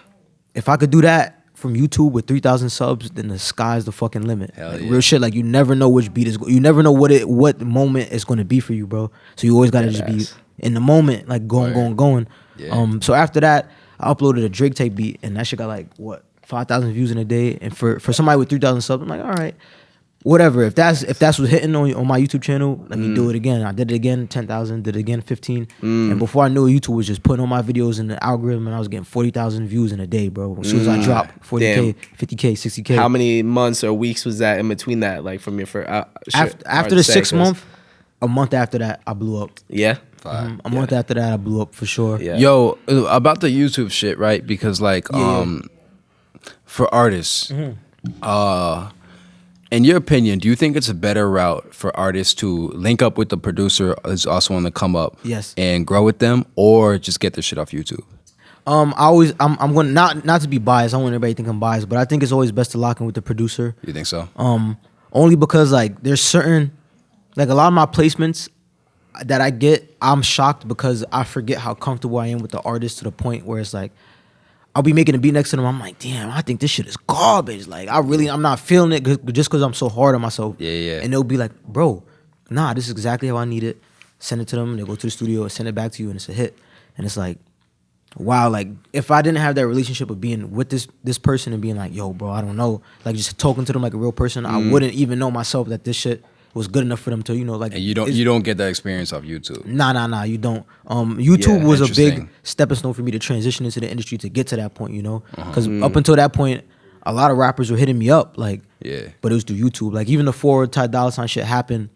[SPEAKER 3] If I could do that from YouTube with 3,000 subs, then the sky's the fucking limit. Like, real shit. Like you never know which beat is. You never know what moment it's going to be for you, bro. So you always gotta just be in the moment, like going. Yeah. So after that, I uploaded a Drake type beat, and that shit got like 5,000 views in a day. And for somebody with 3,000 subs, I'm like, all right. whatever. If that's what's hitting on my YouTube channel, let me do it again. I did it again, 10,000. Did it again, 15. And before I knew it, YouTube was just putting all my videos in the algorithm, and I was getting 40,000 views in a day, bro. As soon as I dropped 40K, 50K, 60K.
[SPEAKER 2] How many months or weeks was that in between that? Like from your first
[SPEAKER 3] after the 6 month, a month after that, I blew up.
[SPEAKER 2] Yeah.
[SPEAKER 3] A month after that, I blew up for sure.
[SPEAKER 2] Yeah.
[SPEAKER 1] Yo, about the YouTube shit, right? Because like, for artists, in your opinion, do you think it's a better route for artists to link up with the producer who's also on the come up,
[SPEAKER 3] Yes,
[SPEAKER 1] and grow with them, or just get their shit off YouTube?
[SPEAKER 3] I'm going not to be biased. I don't want everybody to think I'm biased, but I think it's always best to lock in with the producer.
[SPEAKER 1] You think so?
[SPEAKER 3] Only because like there's certain, like a lot of my placements that I get, I'm shocked because I forget how comfortable I am with the artist to the point where it's like, I'll be making a beat next to them. I'm like, damn, I think this shit is garbage. Like, I'm not feeling it just because I'm so hard on myself.
[SPEAKER 1] Yeah.
[SPEAKER 3] And they'll be like, bro, nah, this is exactly how I need it. Send it to them. They'll go to the studio and send it back to you, and it's a hit. And it's like, wow, like, if I didn't have that relationship of being with this person and being like, yo, bro, I don't know, like, just talking to them like a real person, I wouldn't even know myself that this shit was good enough for them to, like.
[SPEAKER 1] And you don't get that experience off YouTube.
[SPEAKER 3] Nah, you don't. YouTube was a big
[SPEAKER 1] interesting.
[SPEAKER 3] stepping stone for me to transition into the industry to get to that point, because up until that point, a lot of rappers were hitting me up, like, but it was through YouTube. Like, even the forward Ty Dolla $ign shit happened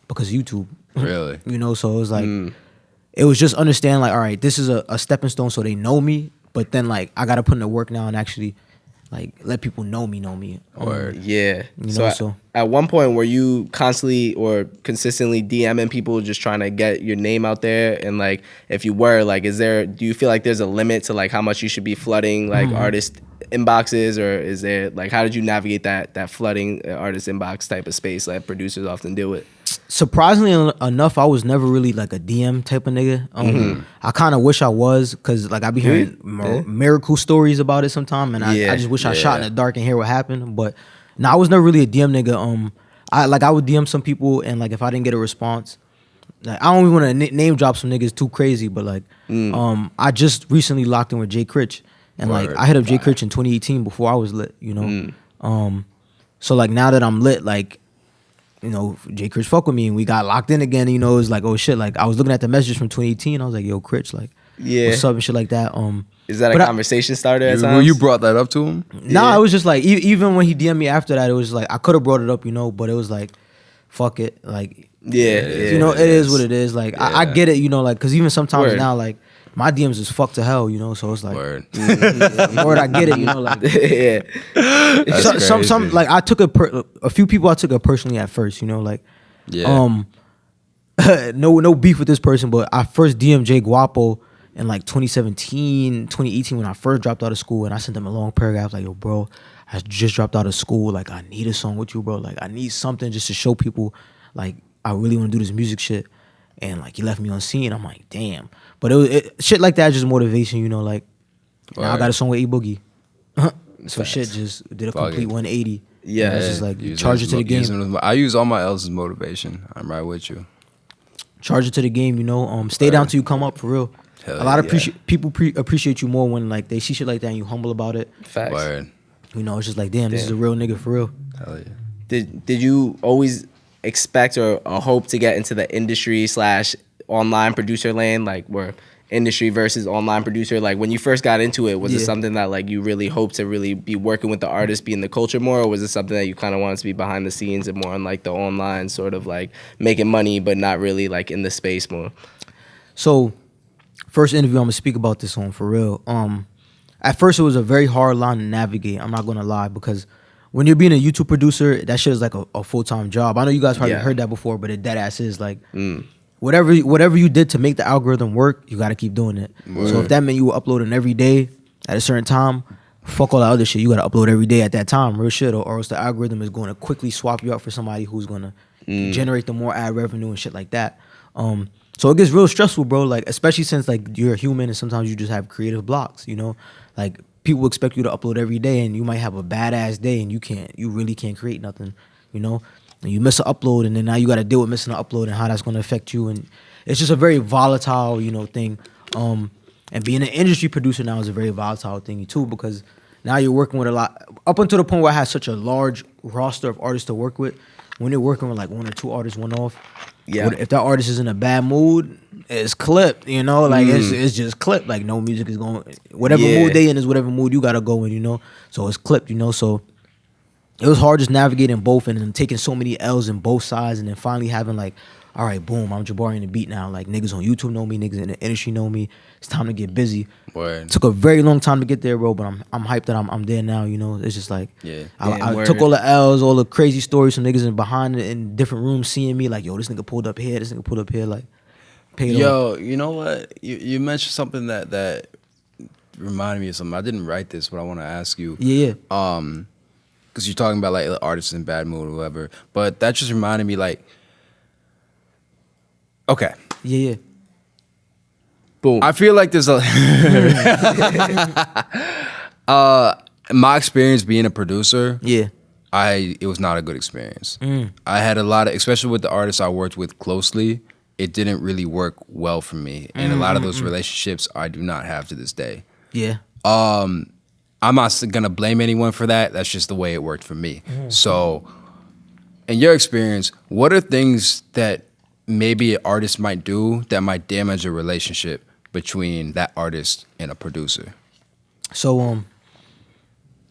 [SPEAKER 3] because of YouTube.
[SPEAKER 1] Really?
[SPEAKER 3] So it was like, it was just understand, like, all right, this is a stepping stone, so they know me, but then, like, I got to put in the work now and actually, like, let people know me.
[SPEAKER 1] Word.
[SPEAKER 2] Yeah.
[SPEAKER 3] So
[SPEAKER 2] at one point, were you constantly or consistently DMing people just trying to get your name out there? And like, if you were, like, do you feel like there's a limit to like how much you should be flooding like artist inboxes, or is there like, how did you navigate that flooding artist inbox type of space like producers often deal with?
[SPEAKER 3] Surprisingly enough, I was never really like a DM type of nigga. I kind of wish I was, because like I be hearing miracle stories about it sometime, and I just wish I shot in the dark and hear what happened. But no, I was never really a DM nigga. I would DM some people, and like if I didn't get a response, like, I don't even want to name drop some niggas too crazy, but like I just recently locked in with Jay Critch, and like I hit up Jay Critch in 2018 before I was lit, so like now that I'm lit, like, Jay Critch fuck with me, and we got locked in again. It was like, oh shit, like I was looking at the messages from 2018. I was like, yo, Critch, like, what's up and shit like that.
[SPEAKER 2] Is that a conversation starter at times?
[SPEAKER 1] You brought that up to him?
[SPEAKER 3] Nah, it was just like, even when he DM'd me after that, it was like I could have brought it up, but it was like, fuck it, like, it is what it is. Like, I get it, like, because even sometimes now, like, my DMs is fucked to hell, so it's like,
[SPEAKER 1] Word.
[SPEAKER 3] Word, I get it, like, some like I took a few people I took it personally at first, like, no beef with this person, but I first DM'd Jay Guapo in like 2017, 2018 when I first dropped out of school, and I sent him a long paragraph like, yo, bro, I just dropped out of school, like, I need a song with you, bro, like, I need something just to show people, like, I really want to do this music shit. And like, he left me on scene. I'm like, damn. But shit like that is just motivation, like, now I got a song with A Boogie. So shit just did a complete 180.
[SPEAKER 2] Yeah.
[SPEAKER 3] It's just like, charge it to the game.
[SPEAKER 1] I use all my L's as motivation. I'm right with you.
[SPEAKER 3] Charge it to the game, stay down till you come up, for real.
[SPEAKER 1] Hell
[SPEAKER 3] a lot of people appreciate you more when like they see shit like that and you humble about it.
[SPEAKER 2] Facts.
[SPEAKER 1] Word.
[SPEAKER 3] It's just like, damn, this is a real nigga for real.
[SPEAKER 1] Hell yeah.
[SPEAKER 2] Did you always expect or hope to get into the industry / online producer lane, like where industry versus online producer, like when you first got into it, was it something that like you really hoped to really be working with the artist, be in the culture more, or was it something that you kind of wanted to be behind the scenes and more on like the online sort of like making money but not really like in the space more?
[SPEAKER 3] So first interview I'm gonna speak about this on, for real. At first it was a very hard line to navigate, I'm not gonna lie, because when you're being a YouTube producer, that shit is like a full-time job. I know you guys probably heard that before, but it dead ass is like, whatever you did to make the algorithm work, you got to keep doing it. So if that meant you were uploading every day at a certain time, fuck all that other shit. You got to upload every day at that time, real shit, or else the algorithm is going to quickly swap you out for somebody who's going to generate the more ad revenue and shit like that. So it gets real stressful, bro. Like, especially since like you're a human and sometimes you just have creative blocks, like, people expect you to upload every day, and you might have a badass day, and you really can't create nothing, and you miss an upload, and then now you got to deal with missing an upload and how that's going to affect you, and it's just a very volatile, thing. And being an industry producer now is a very volatile thing too, because now you're working with a lot. Up until the point where I had such a large roster of artists to work with, when they're working with like one or two artists, one off.
[SPEAKER 2] Yeah.
[SPEAKER 3] If that artist is in a bad mood, it's clipped. You know, like it's just clipped. Like no music is going. Whatever mood they in is whatever mood you gotta go in. You know, so it's clipped. You know, so it was hard just navigating both and then taking so many L's in both sides, and then finally having like, all right, boom, I'm JabariOnTheBeat now. Like niggas on YouTube know me, niggas in the industry know me. It's time to get busy.
[SPEAKER 1] Word.
[SPEAKER 3] Took a very long time to get there, bro, but I'm hyped that I'm there now. You know, it's just like I took all the L's, all the crazy stories from niggas behind in different rooms seeing me like, yo, this nigga pulled up here, this nigga pulled up here, like paid off.
[SPEAKER 1] Yo, you know what? You mentioned something that reminded me of something. I didn't write this, but I want to ask you.
[SPEAKER 3] Yeah.
[SPEAKER 1] Because you're talking about like artists in bad mood or whatever, but that just reminded me like, okay.
[SPEAKER 3] Yeah.
[SPEAKER 2] Boom.
[SPEAKER 1] I feel like there's a my experience being a producer.
[SPEAKER 3] Yeah.
[SPEAKER 1] It was not a good experience. I had a lot of, especially with the artists I worked with closely, it didn't really work well for me, and a lot of those relationships I do not have to this day.
[SPEAKER 3] Yeah.
[SPEAKER 1] I'm not gonna blame anyone for that. That's just the way it worked for me. So, in your experience, what are things that maybe an artist might do that might damage a relationship between that artist and a producer?
[SPEAKER 3] So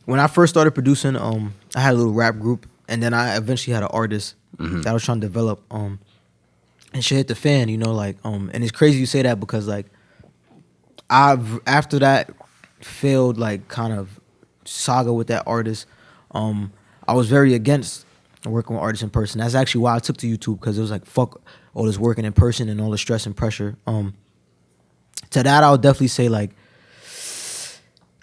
[SPEAKER 3] when I first started producing, I had a little rap group, and then I eventually had an artist that I was trying to develop. And shit hit the fan, you know, like and it's crazy you say that because like after that failed like kind of saga with that artist, I was very against working with artists in person. That's actually why I took to YouTube, because it was like fuck all this working in person and all the stress and pressure. To that I would definitely say like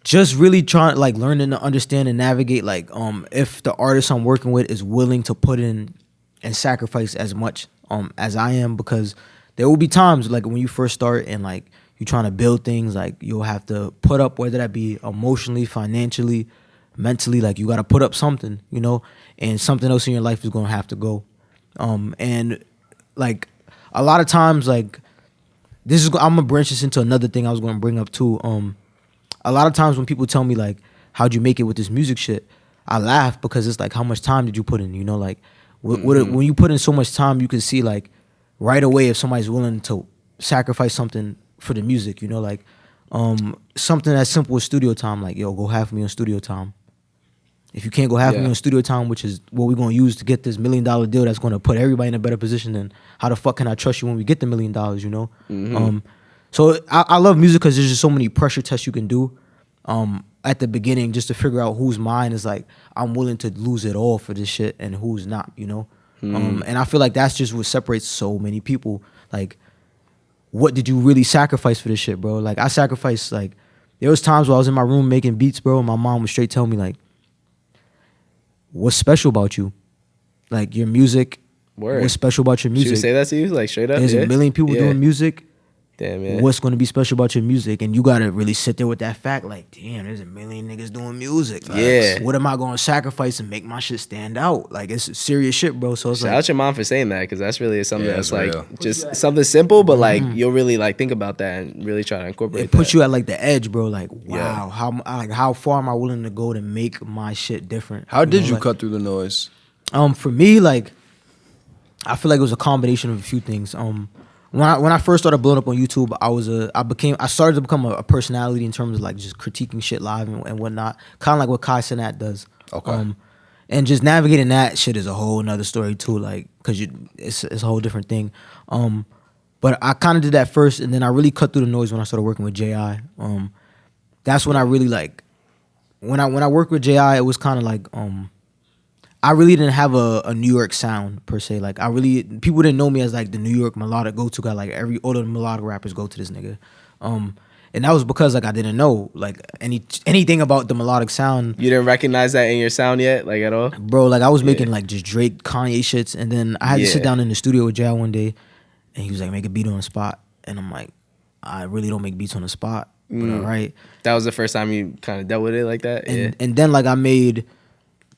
[SPEAKER 3] just really trying like learning to understand and navigate like if the artist I'm working with is willing to put in and sacrifice as much as I am, because there will be times like when you first start and like you're trying to build things, like you'll have to put up, whether that be emotionally, financially, mentally, like you got to put up something, you know, and something else in your life is going to have to go. And like a lot of times, like I'm gonna branch this into another thing I was going to bring up too. A lot of times when people tell me like, how'd you make it with this music shit, I laugh because it's like, how much time did you put in? You know, like when you put in so much time, you can see like right away if somebody's willing to sacrifice something for the music, you know, like something as simple as studio time, like, yo, go half me on studio time. If you can't go half me on studio time, which is what we're going to use to get this $1 million deal that's going to put everybody in a better position, then how the fuck can I trust you when we get the $1 million, you know? So I love music because there's just so many pressure tests you can do at the beginning just to figure out whose mind is like, I'm willing to lose it all for this shit and who's not, you know? And I feel like that's just what separates so many people. Like, what did you really sacrifice for this shit, bro? Like, I sacrificed, like, there was times where I was in my room making beats, bro, and my mom would straight tell me, like, what's special about you? Like, your music.
[SPEAKER 2] Word.
[SPEAKER 3] What's special about your music?
[SPEAKER 2] She would say that to you, like, straight up?
[SPEAKER 3] There's a million people doing music.
[SPEAKER 2] Damn, yeah.
[SPEAKER 3] What's going to be special about your music? And you got to really sit there with that fact, like, damn, there's a million niggas doing music.
[SPEAKER 2] Yeah.
[SPEAKER 3] What am I going to sacrifice and make my shit stand out? Like, it's serious shit, bro. So it's
[SPEAKER 2] Shout out your mom for saying that, because that's really something that's like
[SPEAKER 1] real.
[SPEAKER 2] just something simple, but like you'll really like think about that and really try to incorporate
[SPEAKER 3] it puts
[SPEAKER 2] that.
[SPEAKER 3] you at like the edge, bro. Like, wow, how far am I willing to go to make my shit different?
[SPEAKER 1] How did
[SPEAKER 3] know,
[SPEAKER 1] you
[SPEAKER 3] like,
[SPEAKER 1] cut through the noise?
[SPEAKER 3] For me, like, I feel like it was a combination of a few things. When I first started blowing up on YouTube, I started to become a personality in terms of like just critiquing shit live and whatnot, kind of like what Kai Cenat does.
[SPEAKER 1] Okay.
[SPEAKER 3] And just navigating that shit is a whole nother story too, like, cause it's a whole different thing. But I kind of did that first, and then I really cut through the noise when I started working with J.I. That's when I really like, when I worked with J.I., it was kind of like, I really didn't have a New York sound per se. Like, people didn't know me as like the New York melodic go-to guy. Like all the melodic rappers go to this nigga. And that was because like I didn't know like anything about the melodic sound.
[SPEAKER 2] You didn't recognize that in your sound yet, like at all?
[SPEAKER 3] Bro, like I was making like just Drake, Kanye shits, and then I had to sit down in the studio with Jay one day, and he was like, make a beat on the spot. And I'm like, I really don't make beats on the spot, but all right.
[SPEAKER 2] That was the first time you kind of dealt with it like that?
[SPEAKER 3] And then like I made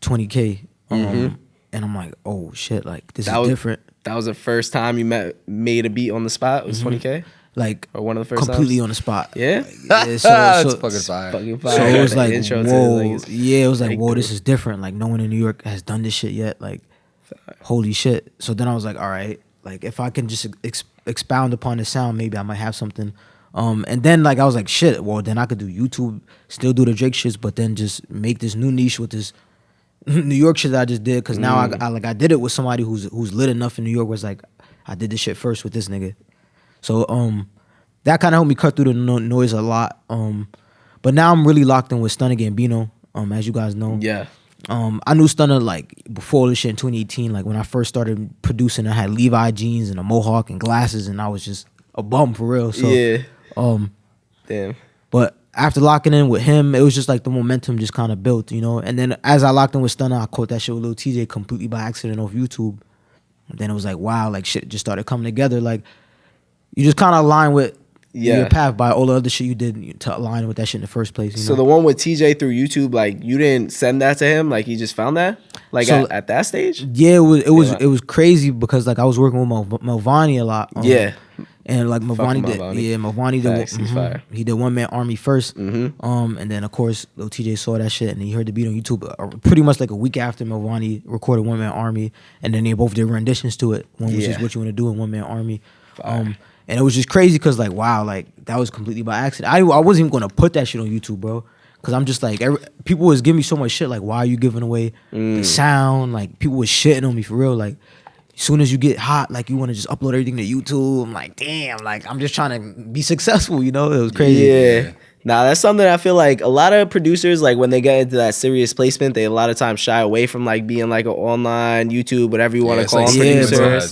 [SPEAKER 3] 20K. And I'm like, oh shit, like this is different.
[SPEAKER 2] That was the first time you made a beat on the spot? It was 20K?
[SPEAKER 3] Like,
[SPEAKER 2] or one of the first
[SPEAKER 3] completely
[SPEAKER 2] times?
[SPEAKER 3] on the spot.
[SPEAKER 2] Yeah?
[SPEAKER 3] Like,
[SPEAKER 1] That's fucking fire.
[SPEAKER 3] So it was like,
[SPEAKER 2] intro
[SPEAKER 3] whoa.
[SPEAKER 2] to it,
[SPEAKER 3] It was like, whoa, this is different. Like, no one in New York has done this shit yet. Like, holy shit. So then I was like, all right, like if I can just expound upon the sound, maybe I might have something. And then like I was like, shit, well then I could do YouTube, still do the Drake shits, but then just make this new niche with this New York shit that I just did. Cause now I did it with somebody who's lit enough in New York, where it's like, I did this shit first with this nigga. So that kind of helped me cut through the noise a lot. But now I'm really locked in with Stunner Gambino, as you guys know.
[SPEAKER 2] Yeah.
[SPEAKER 3] I knew Stunner like before this shit in 2018. Like when I first started producing, I had Levi jeans and a mohawk and glasses, and I was just a bum for real. So
[SPEAKER 2] yeah. Damn.
[SPEAKER 3] But after locking in with him, it was just like the momentum just kind of built, you know. And then as I locked in with Stunner, I caught that shit with Lil TJ completely by accident off YouTube. And then it was like, wow, like shit just started coming together. Like you just kind of align with your path by all the other shit you did to align with that shit in the first place. You
[SPEAKER 2] so
[SPEAKER 3] know?
[SPEAKER 2] The one with TJ through YouTube, like you didn't send that to him, like he just found that, like
[SPEAKER 3] so,
[SPEAKER 2] at that stage.
[SPEAKER 3] Yeah, it was crazy because like I was working with Melvani a lot. And like Melvani did,
[SPEAKER 2] fire.
[SPEAKER 3] He did One Man Army first, and then of course Lil TJ saw that shit and he heard the beat on YouTube pretty much like a week after Melvani recorded One Man Army, and then they both did renditions to it. One was just What You Want to Do and One Man Army, and it was just crazy because like wow, like that was completely by accident. I wasn't even gonna put that shit on YouTube, bro, because I'm just like people was giving me so much shit like why are you giving away the sound? Like people was shitting on me for real, like. As soon as you get hot, like you want to just upload everything to YouTube. I'm like, damn, like I'm just trying to be successful, you know? It was crazy.
[SPEAKER 2] Yeah. Nah, that's something I feel like a lot of producers, like when they get into that serious placement, they a lot of times shy away from like being like an online YouTube, whatever you want to call them, producers.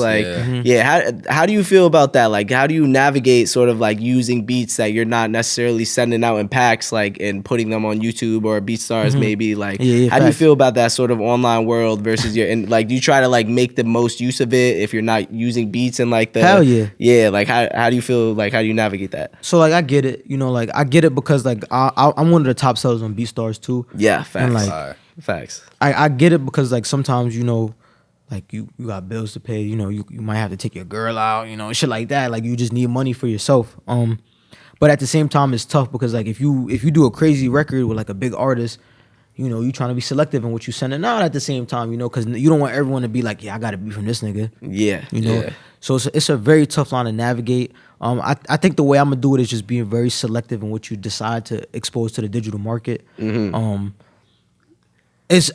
[SPEAKER 2] How do you feel about that? Like, how do you navigate sort of like using beats that you're not necessarily sending out in packs, like and putting them on YouTube or BeatStars maybe? Like, how do you feel about that sort of online world versus your, and like, do you try to like make the most use of it if you're not using beats and like the
[SPEAKER 3] hell yeah.
[SPEAKER 2] Yeah, like how do you feel, like how do you navigate that?
[SPEAKER 3] So like I get it, you know, like I get it because like I'm one of the top sellers on BeatStars too.
[SPEAKER 2] Yeah, facts.
[SPEAKER 3] And like
[SPEAKER 2] facts.
[SPEAKER 3] I get it because like sometimes, you know, like you got bills to pay, you know, you might have to take your girl out, you know, shit like that. Like you just need money for yourself. But at the same time it's tough because like if you do a crazy record with like a big artist, you know, you trying to be selective in what you sending out at the same time, you know, because you don't want everyone to be like, yeah, I got to be from this nigga.
[SPEAKER 2] Yeah.
[SPEAKER 3] You know? So it's a very tough line to navigate. I think the way I'm going to do it is just being very selective in what you decide to expose to the digital market. I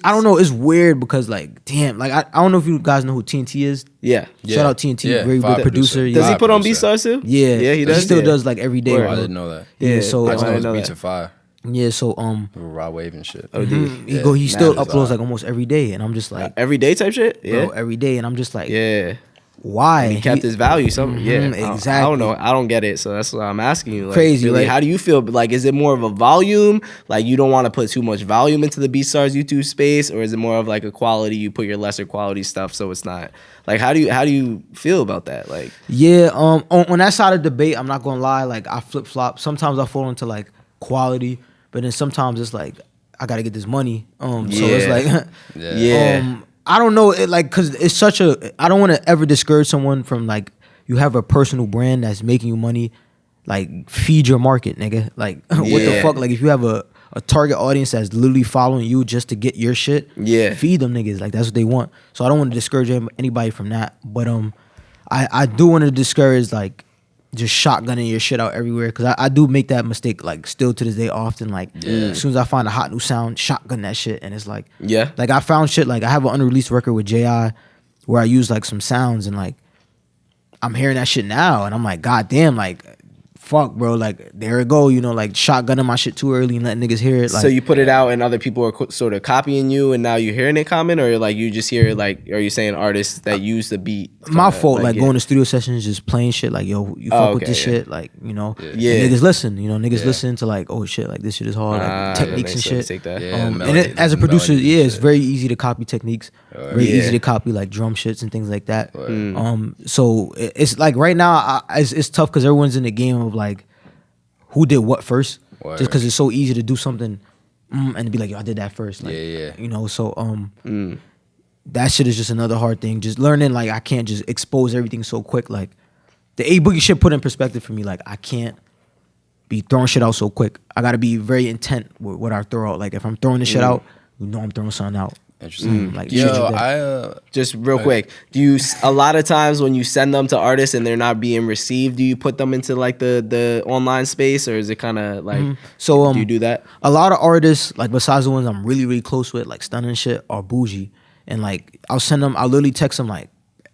[SPEAKER 3] don't know, it's weird because like, damn, like I don't know if you guys know who TNT is.
[SPEAKER 2] Yeah.
[SPEAKER 3] Shout out TNT, very good producer.
[SPEAKER 2] Does he put on BeatStars too?
[SPEAKER 3] Yeah.
[SPEAKER 2] Yeah, he does.
[SPEAKER 3] He still does like every day.
[SPEAKER 1] I didn't know that.
[SPEAKER 3] Yeah, so
[SPEAKER 1] I just know his beats are fire.
[SPEAKER 3] Yeah, so
[SPEAKER 1] Raw wave and shit.
[SPEAKER 3] He still uploads like almost every day, and I'm just like
[SPEAKER 2] every day type shit. Yeah,
[SPEAKER 3] bro, every day, and I'm just like,
[SPEAKER 2] why? And he kept his value.
[SPEAKER 3] Exactly.
[SPEAKER 2] I don't know. I don't get it. So that's what I'm asking you. Like,
[SPEAKER 3] crazy,
[SPEAKER 2] really,
[SPEAKER 3] right?
[SPEAKER 2] How do you feel? Like, is it more of a volume? Like, you don't want to put too much volume into the BeatStars YouTube space, or is it more of like a quality? You put your lesser quality stuff, so it's not. Like, how do you feel about that? Like,
[SPEAKER 3] on that side of the debate, I'm not gonna lie. Like, I flip flop. Sometimes I fall into like quality. But then sometimes it's like I gotta get this money. So it's like, I don't know, cause it's such a. I don't want to ever discourage someone from like you have a personal brand that's making you money. Like feed your market, nigga. Like what the fuck? Like if you have a target audience that's literally following you just to get your shit, feed them niggas. Like that's what they want. So I don't want to discourage anybody from that. But I do want to discourage like. Just shotgunning your shit out everywhere because I do make that mistake like still to this day often. Like as soon as I find a hot new sound, shotgun that shit, and it's like like I found shit like I have an unreleased record with J.I. where I use like some sounds and like I'm hearing that shit now and I'm like god damn, like fuck bro, like there it go, you know, like shotgunning my shit too early and letting niggas hear it. Like,
[SPEAKER 2] so you put it out and other people are sort of copying you and now you're hearing it comment, or like you just hear like, are you saying artists that use the beat?
[SPEAKER 3] My fault, like going to studio sessions, just playing shit like yo, you fuck with this shit, like you know, niggas listen, you know, niggas listen to like oh shit, like this shit is hard, like techniques and shit.
[SPEAKER 2] Take that.
[SPEAKER 3] And as a producer, it's very easy to copy techniques, very easy to copy like drum shits and things like that. So it's like right now it's tough because everyone's in the game of like who did what first, just because it's so easy to do something and be like yo, I did that first, like, you know. So that shit is just another hard thing. Just learning like I can't just expose everything so quick. Like the A Boogie shit put in perspective for me. Like I can't be throwing shit out so quick. I gotta be very intent with what I throw out. Like if I'm throwing this shit out, you know I'm throwing something out.
[SPEAKER 1] Interesting.
[SPEAKER 3] Like shit like that.
[SPEAKER 2] Just real quick, do you a lot of times when you send them to artists and they're not being received, do you put them into like the online space, or is it kind of like
[SPEAKER 3] So
[SPEAKER 2] do you do that?
[SPEAKER 3] A lot of artists, like besides the ones I'm really really close with, like Stunning shit, are bougie, and like I'll literally text them like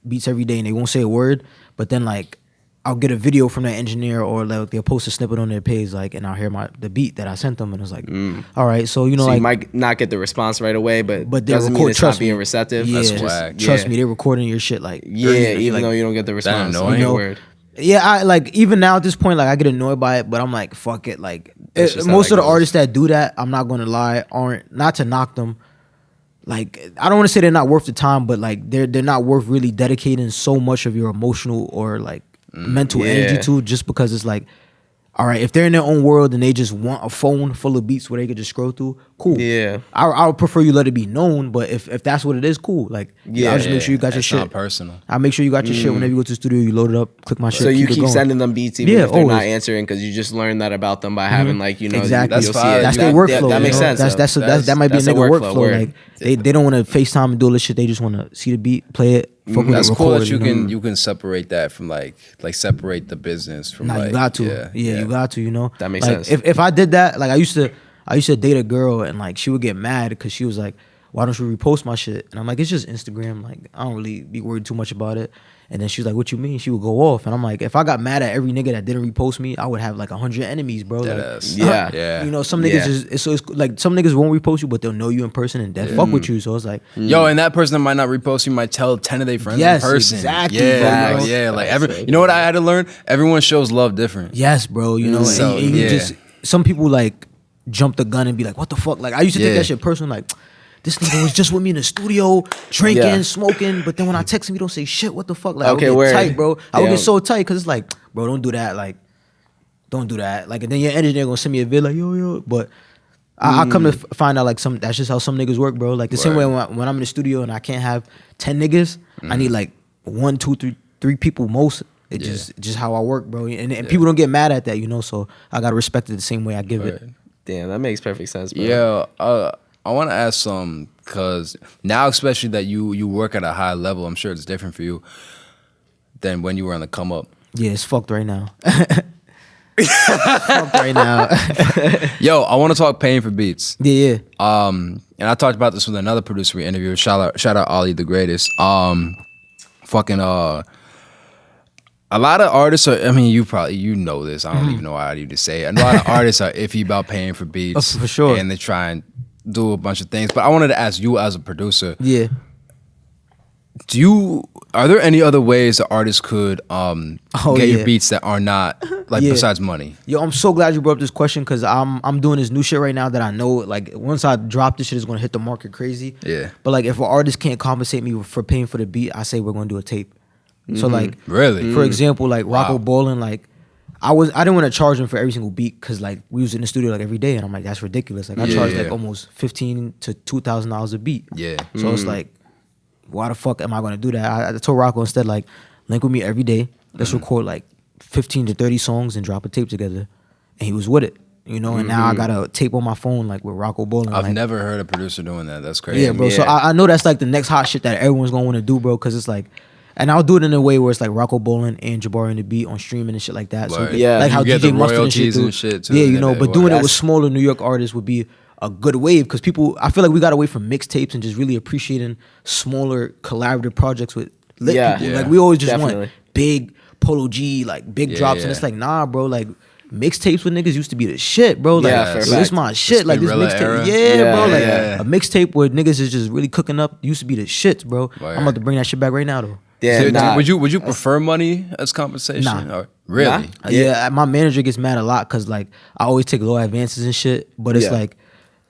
[SPEAKER 3] beats every day, and they won't say a word, but then like I'll get a video from that engineer, or like they'll post a snippet on their page, like, and I'll hear the beat that I sent them, and it's like, all right, so you know,
[SPEAKER 2] So
[SPEAKER 3] like
[SPEAKER 2] you might not get the response right away, but
[SPEAKER 3] they
[SPEAKER 2] doesn't mean
[SPEAKER 3] record.
[SPEAKER 2] it's
[SPEAKER 3] Trust
[SPEAKER 2] not being
[SPEAKER 3] me.
[SPEAKER 2] receptive.
[SPEAKER 3] Yeah,
[SPEAKER 2] That's
[SPEAKER 1] whack.
[SPEAKER 3] trust me, they're recording your shit like
[SPEAKER 2] even
[SPEAKER 3] like,
[SPEAKER 2] though you don't get the response.
[SPEAKER 1] annoying.
[SPEAKER 2] You know, word.
[SPEAKER 3] Yeah, I like even now at this point, like I get annoyed by it, but I'm like, fuck it. Like
[SPEAKER 2] just how
[SPEAKER 3] most
[SPEAKER 2] that
[SPEAKER 3] of the
[SPEAKER 2] goes.
[SPEAKER 3] artists that do that, I'm not gonna lie, aren't, not to knock them. Like I don't want to say they're not worth the time, but like they're not worth really dedicating so much of your emotional or like mental energy to, just because it's like, all right, if they're in their own world and they just want a phone full of beats where they could just scroll through, cool.
[SPEAKER 2] Yeah.
[SPEAKER 3] I would prefer you let it be known, but if that's what it is, cool. Like I'll just make sure you got your
[SPEAKER 1] That's
[SPEAKER 3] shit.
[SPEAKER 1] not personal.
[SPEAKER 3] I'll make sure you got your shit whenever you go to the studio, you load it up, click my shit.
[SPEAKER 2] So you
[SPEAKER 3] it
[SPEAKER 2] keep
[SPEAKER 3] going.
[SPEAKER 2] sending them beats even
[SPEAKER 3] Yeah,
[SPEAKER 2] if they're not
[SPEAKER 3] always.
[SPEAKER 2] answering, because you just learned that about them by having like, you know,
[SPEAKER 3] Exactly.
[SPEAKER 2] you'll
[SPEAKER 1] That's
[SPEAKER 2] see it.
[SPEAKER 1] fine.
[SPEAKER 3] That's
[SPEAKER 1] You
[SPEAKER 3] their
[SPEAKER 1] got-
[SPEAKER 3] workflow.
[SPEAKER 2] That makes
[SPEAKER 3] you know?
[SPEAKER 2] sense.
[SPEAKER 3] That might be a
[SPEAKER 2] that's a
[SPEAKER 3] nigga
[SPEAKER 2] workflow,
[SPEAKER 3] workflow.
[SPEAKER 2] word.
[SPEAKER 3] Like they don't want to FaceTime and do all this shit. They just want to see the beat, play it, fuck with
[SPEAKER 1] That's
[SPEAKER 3] it,
[SPEAKER 1] cool
[SPEAKER 3] record
[SPEAKER 1] that
[SPEAKER 3] it,
[SPEAKER 1] you
[SPEAKER 3] know?
[SPEAKER 1] can separate that from like separate the business from
[SPEAKER 3] Nah,
[SPEAKER 1] like
[SPEAKER 3] you got to.
[SPEAKER 1] yeah,
[SPEAKER 3] You got to. You know.
[SPEAKER 2] That makes
[SPEAKER 3] like,
[SPEAKER 2] sense.
[SPEAKER 3] If I did that, like I used to date a girl and like she would get mad because she was like, "Why don't you repost my shit?" And I'm like, "It's just Instagram. Like I don't really be worried too much about it." And then she was like, "What you mean?" She would go off, and I'm like, if I got mad at every nigga that didn't repost me, I would have like 100 enemies, bro. Like,
[SPEAKER 1] Deadass.
[SPEAKER 2] Yeah.
[SPEAKER 1] Yeah.
[SPEAKER 3] You know, some niggas
[SPEAKER 2] Yeah.
[SPEAKER 3] just so it's like some niggas won't repost you, but they'll know you in person and then fuck with you. So it's like,
[SPEAKER 1] Yo, and that person that might not repost you might tell 10 of their friends
[SPEAKER 3] Yes,
[SPEAKER 1] in person.
[SPEAKER 3] exactly,
[SPEAKER 1] Yeah,
[SPEAKER 3] bro.
[SPEAKER 1] yeah. Like you know what I had to learn? Everyone shows love different.
[SPEAKER 3] yes, bro. You know,
[SPEAKER 1] So,
[SPEAKER 3] and you
[SPEAKER 1] yeah.
[SPEAKER 3] just some people like jump the gun and be like, "What the fuck?" Like I used to take
[SPEAKER 1] Yeah.
[SPEAKER 3] that shit personal. Like this nigga was just with me in the studio drinking,
[SPEAKER 2] Yeah.
[SPEAKER 3] smoking, but then when I text him, he don't say shit. What the fuck? Like
[SPEAKER 2] Okay,
[SPEAKER 3] I would
[SPEAKER 2] word.
[SPEAKER 3] get tight, bro. I would
[SPEAKER 2] Yeah.
[SPEAKER 3] get so tight because it's like, bro, don't do that. Like, don't do that. Like, and then your engineer gonna send me a vid like, yo. But I come to find out like that's just how some niggas work, bro. Like the same way when I'm in the studio and I can't have 10 niggas, I need like 1, 2, 3 people most. It just how I work, bro. And people don't get mad at that, you know. So I gotta respect it the same way I give it.
[SPEAKER 2] Damn, that makes perfect sense, bro.
[SPEAKER 1] Yeah, I want to ask some because now, especially that you work at a high level, I'm sure it's different for you than when you were on the come up.
[SPEAKER 3] Yeah, it's fucked right now. Fucked right now.
[SPEAKER 1] Yo, I want to talk paying for beats.
[SPEAKER 3] yeah.
[SPEAKER 1] And I talked about this with another producer we interviewed. Shout out Ollie the greatest. A lot of artists are, I mean, you know this. I don't even know how to say it. A lot of artists are iffy about paying for beats.
[SPEAKER 3] For sure.
[SPEAKER 1] And they try and do a bunch of things. But I wanted to ask you as a producer,
[SPEAKER 3] Yeah.
[SPEAKER 1] are there any other ways that artists could get your beats that are not like
[SPEAKER 3] Yeah.
[SPEAKER 1] besides money?
[SPEAKER 3] Yo, I'm so glad you brought up this question because I'm doing this new shit right now that I know like once I drop this shit, it's gonna hit the market crazy.
[SPEAKER 1] Yeah.
[SPEAKER 3] But like if an artist can't compensate me for paying for the beat, I say we're gonna do a tape. So like
[SPEAKER 1] Really?
[SPEAKER 3] for example, like Rocco
[SPEAKER 1] Wow.
[SPEAKER 3] Ballin, like I didn't want to charge him for every single beat because like we was in the studio like every day and I'm like that's ridiculous. Like I charge like almost $1,500 to $2,000 a beat.
[SPEAKER 1] Yeah.
[SPEAKER 3] So it's like, why the fuck am I gonna do that? I told Rocco instead like link with me every day. Let's record like 15 to 30 songs and drop a tape together. And he was with it. You know, and now I got a tape on my phone like with Rocco Ballin.
[SPEAKER 1] I've
[SPEAKER 3] like,
[SPEAKER 1] never heard a producer doing that. That's crazy.
[SPEAKER 3] yeah, bro. So I know that's like the next hot shit that everyone's gonna want to do, bro. Because it's like, and I'll do it in a way where it's like Rocco Ballin and JabariOnTheBeat on streaming and shit like that. So
[SPEAKER 1] Word.
[SPEAKER 2] Yeah.
[SPEAKER 3] like how
[SPEAKER 1] You get
[SPEAKER 3] DJ
[SPEAKER 1] the
[SPEAKER 3] Mustard and
[SPEAKER 1] royalties
[SPEAKER 3] shit,
[SPEAKER 1] and shit, too,
[SPEAKER 3] yeah, you
[SPEAKER 1] and
[SPEAKER 3] know.
[SPEAKER 1] then
[SPEAKER 3] But doing it with
[SPEAKER 2] that's-
[SPEAKER 3] smaller New York artists would be a good wave because people, I feel like we got away from mixtapes and just really appreciating smaller collaborative projects with lit
[SPEAKER 2] Yeah.
[SPEAKER 3] people.
[SPEAKER 1] Yeah.
[SPEAKER 3] Like we always just
[SPEAKER 2] Definitely.
[SPEAKER 3] want big Polo G, like big
[SPEAKER 1] Yeah,
[SPEAKER 3] drops,
[SPEAKER 1] yeah.
[SPEAKER 3] and it's like nah, bro, like. Mixtapes with niggas used to be the shit, bro. Like,
[SPEAKER 2] Yeah, for a
[SPEAKER 3] yo, this
[SPEAKER 2] fact.
[SPEAKER 3] my shit. Like this
[SPEAKER 1] Spinrilla
[SPEAKER 3] mixtape,
[SPEAKER 1] era.
[SPEAKER 3] yeah, bro. Like
[SPEAKER 2] yeah.
[SPEAKER 3] a mixtape where niggas is just really cooking up used to be the shits, bro.
[SPEAKER 1] Word.
[SPEAKER 3] I'm about to bring that shit back right now, though.
[SPEAKER 2] Yeah,
[SPEAKER 1] So,
[SPEAKER 2] nah.
[SPEAKER 1] would you prefer money as compensation?
[SPEAKER 3] Nah.
[SPEAKER 1] Or, really?
[SPEAKER 2] Nah.
[SPEAKER 3] Yeah, my manager gets mad a lot because like I always take low advances and shit. But it's
[SPEAKER 2] Yeah.
[SPEAKER 3] like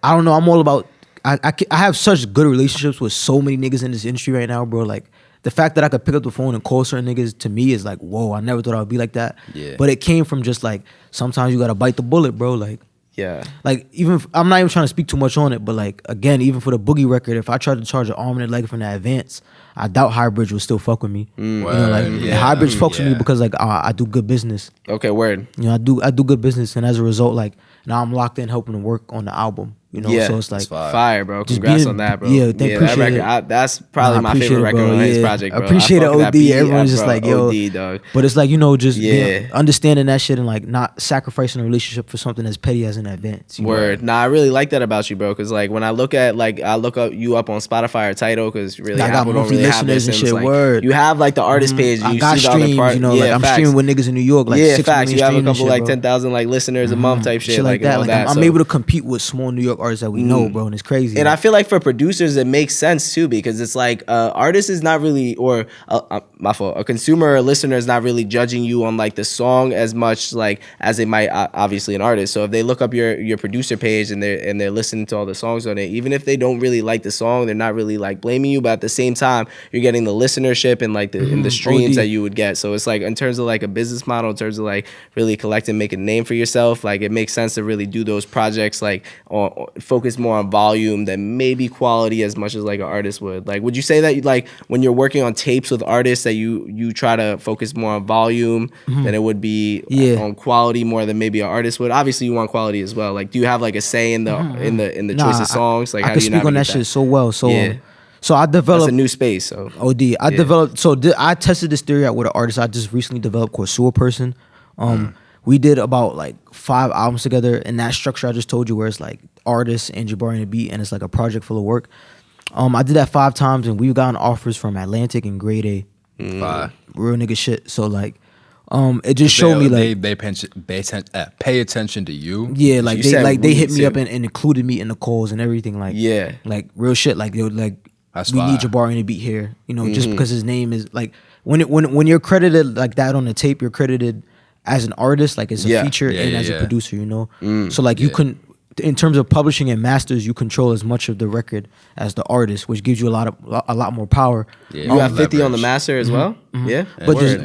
[SPEAKER 3] I don't know. I'm all about. I have such good relationships with so many niggas in this industry right now, bro. Like the fact that I could pick up the phone and call certain niggas to me is like, whoa, I never thought I would be like that.
[SPEAKER 1] Yeah.
[SPEAKER 3] But it came from just like sometimes you gotta bite the bullet, bro.
[SPEAKER 2] Yeah.
[SPEAKER 3] Like even I'm not even trying to speak too much on it, but like again, even for the Boogie record, if I tried to charge an arm and a leg from that advance, I doubt Highbridge will still fuck with me. You know, like
[SPEAKER 1] Word, yeah.
[SPEAKER 3] Highbridge fucks with me
[SPEAKER 1] Yeah.
[SPEAKER 3] because like I do good business.
[SPEAKER 2] Okay, word.
[SPEAKER 3] You know, I do good business, and as a result, like now I'm locked in helping to work on the album. You know,
[SPEAKER 2] Yeah,
[SPEAKER 3] so it's like
[SPEAKER 1] That's fire.
[SPEAKER 2] fire, bro.
[SPEAKER 3] Just
[SPEAKER 2] Congrats
[SPEAKER 3] being-
[SPEAKER 2] on that, bro.
[SPEAKER 3] yeah,
[SPEAKER 2] that
[SPEAKER 3] appreciate
[SPEAKER 2] record,
[SPEAKER 3] it.
[SPEAKER 2] that's probably my
[SPEAKER 3] appreciate
[SPEAKER 2] favorite
[SPEAKER 3] it,
[SPEAKER 2] record
[SPEAKER 3] bro.
[SPEAKER 2] on his
[SPEAKER 3] Yeah.
[SPEAKER 2] project, bro.
[SPEAKER 3] Appreciate it,
[SPEAKER 2] fuck with that
[SPEAKER 3] OD.
[SPEAKER 2] beat,
[SPEAKER 3] Everyone's just
[SPEAKER 2] bro.
[SPEAKER 3] like, yo.
[SPEAKER 2] OD, dog.
[SPEAKER 3] But it's like, you know, just
[SPEAKER 2] Yeah.
[SPEAKER 3] understanding that shit and like not sacrificing a relationship for something as petty as an advance. You know?
[SPEAKER 2] Word. Nah, I really like that about you, bro. Because like when I look up you up on Spotify or Tidal, because really
[SPEAKER 3] I got
[SPEAKER 2] Apple don't
[SPEAKER 3] monthly
[SPEAKER 2] really have
[SPEAKER 3] listeners
[SPEAKER 2] this.
[SPEAKER 3] and
[SPEAKER 2] It's
[SPEAKER 3] shit.
[SPEAKER 2] like,
[SPEAKER 3] Word.
[SPEAKER 2] you have like the artist page.
[SPEAKER 3] I
[SPEAKER 2] You
[SPEAKER 3] got
[SPEAKER 2] see all the
[SPEAKER 3] streams,
[SPEAKER 2] part.
[SPEAKER 3] you know,
[SPEAKER 2] yeah,
[SPEAKER 3] like I'm
[SPEAKER 2] facts.
[SPEAKER 3] streaming with niggas in New York, like
[SPEAKER 2] yeah,
[SPEAKER 3] 6
[SPEAKER 2] facts.
[SPEAKER 3] million
[SPEAKER 2] You have a
[SPEAKER 3] streams and
[SPEAKER 2] couple
[SPEAKER 3] shit,
[SPEAKER 2] like
[SPEAKER 3] bro.
[SPEAKER 2] 10,000 like listeners a month type shit,
[SPEAKER 3] like
[SPEAKER 2] and
[SPEAKER 3] that.
[SPEAKER 2] all
[SPEAKER 3] Like
[SPEAKER 2] that.
[SPEAKER 3] I'm
[SPEAKER 2] So-
[SPEAKER 3] able to compete with small New York artists that we know, bro, and it's crazy.
[SPEAKER 2] And I feel like for producers, it makes sense too, because it's like artist is not really, or my fault, a consumer or a listener is not really judging you on like the song as much like as they might obviously an artist. So if they look up your producer page and they're listening to all the songs on it, even if they don't really like the song, they're not really like blaming you, but at the same time, you're getting the listenership and like the streams
[SPEAKER 3] OD.
[SPEAKER 2] that you would get. So it's like in terms of like a business model, in terms of like really collecting, make a name for yourself, like it makes sense to really do those projects like focus more on volume than maybe quality as much as like an artist would. Like, would you say that like when you're working on tapes with artists that you try to focus more on volume than it would be on quality more than maybe an artist would? Obviously, you want quality as well. Like, do you have like a say in the in the choice of songs? Like,
[SPEAKER 3] I
[SPEAKER 2] how
[SPEAKER 3] can
[SPEAKER 2] do you
[SPEAKER 3] speak on that
[SPEAKER 2] navigate
[SPEAKER 3] shit so well. So,
[SPEAKER 2] Yeah.
[SPEAKER 3] so I
[SPEAKER 2] That's
[SPEAKER 3] developed
[SPEAKER 2] a new space. So
[SPEAKER 3] OD. I developed. So I tested this theory out with an artist I just recently developed called Sewer Person. We did about like 5 albums together in that structure I just told you, where it's like artists and JabariOnTheBeat, and it's like a project full of work. I did that 5 times, and we've gotten offers from Atlantic and Grade A. Real nigga shit. So like, it just showed me like
[SPEAKER 1] pay attention to you.
[SPEAKER 3] yeah, like
[SPEAKER 2] You
[SPEAKER 3] they
[SPEAKER 2] said
[SPEAKER 3] like they hit
[SPEAKER 2] we
[SPEAKER 3] me
[SPEAKER 2] too.
[SPEAKER 3] up and included me in the calls and everything. Like
[SPEAKER 2] Yeah.
[SPEAKER 3] like real shit. Like they would like
[SPEAKER 1] That's
[SPEAKER 3] we need
[SPEAKER 1] fire.
[SPEAKER 3] JabariOnTheBeat here. You know, just because his name is like when you're credited like that on the tape, you're credited as an artist, like as a
[SPEAKER 2] Yeah.
[SPEAKER 3] feature
[SPEAKER 1] Yeah,
[SPEAKER 3] and
[SPEAKER 1] yeah,
[SPEAKER 3] as
[SPEAKER 1] yeah.
[SPEAKER 3] a producer. You know, so like you couldn't. In terms of publishing and masters, you control as much of the record as the artist, which gives you a lot more power.
[SPEAKER 1] Yeah.
[SPEAKER 2] you have 50 on the
[SPEAKER 1] leverage.
[SPEAKER 2] master as well. Yeah,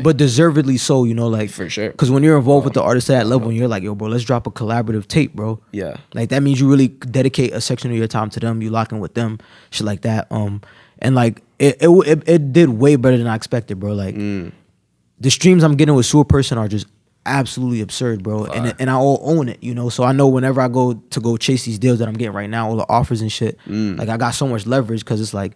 [SPEAKER 3] But deservedly so, you know, like
[SPEAKER 2] For sure.
[SPEAKER 3] Because when you're involved with the artist at that level, and you're like, yo, bro, let's drop a collaborative tape, bro.
[SPEAKER 2] Yeah.
[SPEAKER 3] like that means you really dedicate a section of your time to them. You lock in with them, shit like that. And like it did way better than I expected, bro. Like the streams I'm getting with Sewer Person are just absolutely absurd, bro. And I all own it, you know. So I know whenever I go chase these deals that I'm getting right now, all the offers and shit, like I got so much leverage because it's like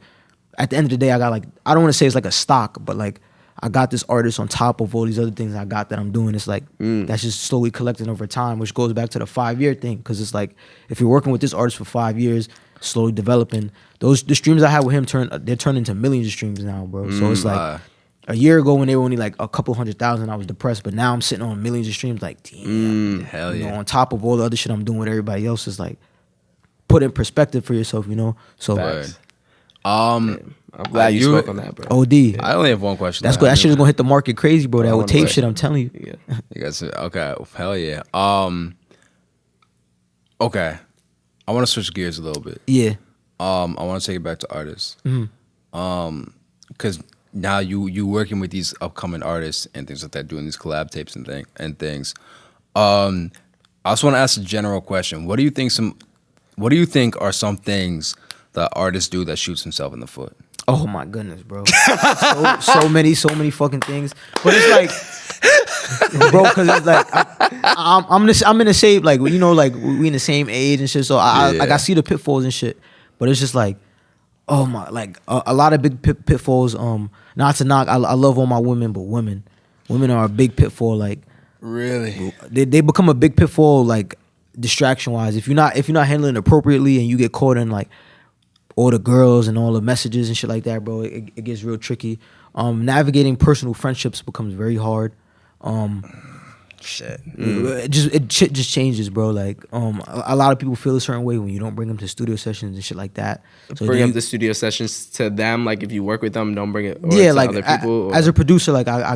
[SPEAKER 3] at the end of the day, I got like, I don't want to say it's like a stock, but like I got this artist on top of all these other things I got that I'm doing. It's like that's just slowly collecting over time, which goes back to the 5-year thing. Because it's like if you're working with this artist for 5 years, slowly developing, the streams I had with him they're turning into millions of streams now, bro. So it's like a year ago when they were only like a couple 100,000, I was depressed. But now I'm sitting on millions of streams, like damn,
[SPEAKER 1] Hell
[SPEAKER 3] you
[SPEAKER 1] yeah.
[SPEAKER 3] know, on top of all the other shit I'm doing with everybody else. Is like put in perspective for yourself, you know. So
[SPEAKER 2] Facts.
[SPEAKER 3] OD.
[SPEAKER 2] I'm glad you spoke on that, bro.
[SPEAKER 1] I only have one question.
[SPEAKER 3] That's good. That shit is gonna hit the market crazy, bro. That with
[SPEAKER 2] wanna
[SPEAKER 3] tape
[SPEAKER 2] say-
[SPEAKER 3] shit, I'm telling you.
[SPEAKER 2] Yeah.
[SPEAKER 1] You guys, okay, hell yeah. Okay, I want to switch gears a little bit.
[SPEAKER 3] Yeah.
[SPEAKER 1] I want to take it back to artists. Because now you working with these upcoming artists and things like that, doing these collab tapes and things. I just want to ask a general question. What do you think are some things that artists do that shoots himself in the foot?
[SPEAKER 3] Oh my goodness, bro. so many fucking things. But it's like, bro, because it's like I'm in the same, like, you know, like we in the same age and shit. So I see the pitfalls and shit. But it's just like, oh my, like a lot of big pitfalls. Not to knock, I love all my women, but women are a big pitfall. Like,
[SPEAKER 1] Really?
[SPEAKER 3] they become a big pitfall, like distraction wise. If you're not handling it appropriately and you get caught in like all the girls and all the messages and shit like that, bro, it gets real tricky. Navigating personal friendships becomes very hard.
[SPEAKER 1] Shit.
[SPEAKER 3] Shit just changes, bro. Like a lot of people feel a certain way when you don't bring them to studio sessions and shit like that. So
[SPEAKER 2] Bring
[SPEAKER 3] then
[SPEAKER 2] up the studio sessions to them. Like if you work with them, don't bring it. Or
[SPEAKER 3] yeah,
[SPEAKER 2] to
[SPEAKER 3] like
[SPEAKER 2] other people.
[SPEAKER 3] as a producer, like I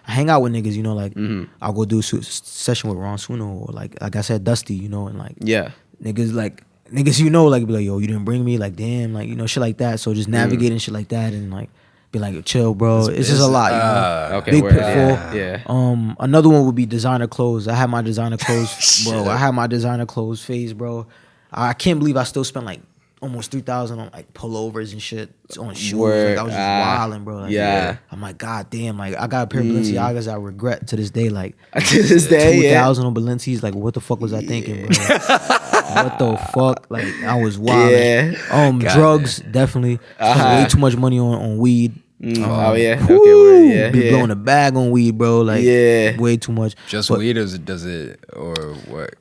[SPEAKER 3] hang out with niggas, you know, like I'll go do a session with Ron Suno or like I said, Dusty, you know, and like
[SPEAKER 2] yeah.
[SPEAKER 3] niggas, you know, like be like, yo, you didn't bring me, like damn, like, you know, shit like that. So just navigating shit like that and like be like, yo, chill, bro. It's just a lot, you know.
[SPEAKER 2] Okay.
[SPEAKER 3] Big
[SPEAKER 2] word.
[SPEAKER 3] pitfall.
[SPEAKER 2] Yeah.
[SPEAKER 3] Another one would be designer clothes. I had my designer clothes, bro. I had my designer clothes phase, bro. I can't believe I still spent like almost 3,000 on like pullovers and shit on shoes.
[SPEAKER 2] Word.
[SPEAKER 3] Like, I was just wilding, bro. Like,
[SPEAKER 2] Yeah.
[SPEAKER 3] I'm like, God damn. Like, I got a pair of Balenciagas I regret to this day. Like,
[SPEAKER 2] To this day,
[SPEAKER 3] 2,000 on Balenci's. Like, what the fuck was I thinking, bro? What the fuck? Like, I was wild.
[SPEAKER 2] Yeah.
[SPEAKER 3] Drugs, definitely. Spent way too much money on weed.
[SPEAKER 2] Oh yeah.
[SPEAKER 3] Whew,
[SPEAKER 2] Okay. Word. Yeah.
[SPEAKER 3] be
[SPEAKER 2] Yeah.
[SPEAKER 3] blowing a bag on weed, bro. Like, way too much.
[SPEAKER 1] Just
[SPEAKER 3] But
[SPEAKER 1] weed, or does it, or what?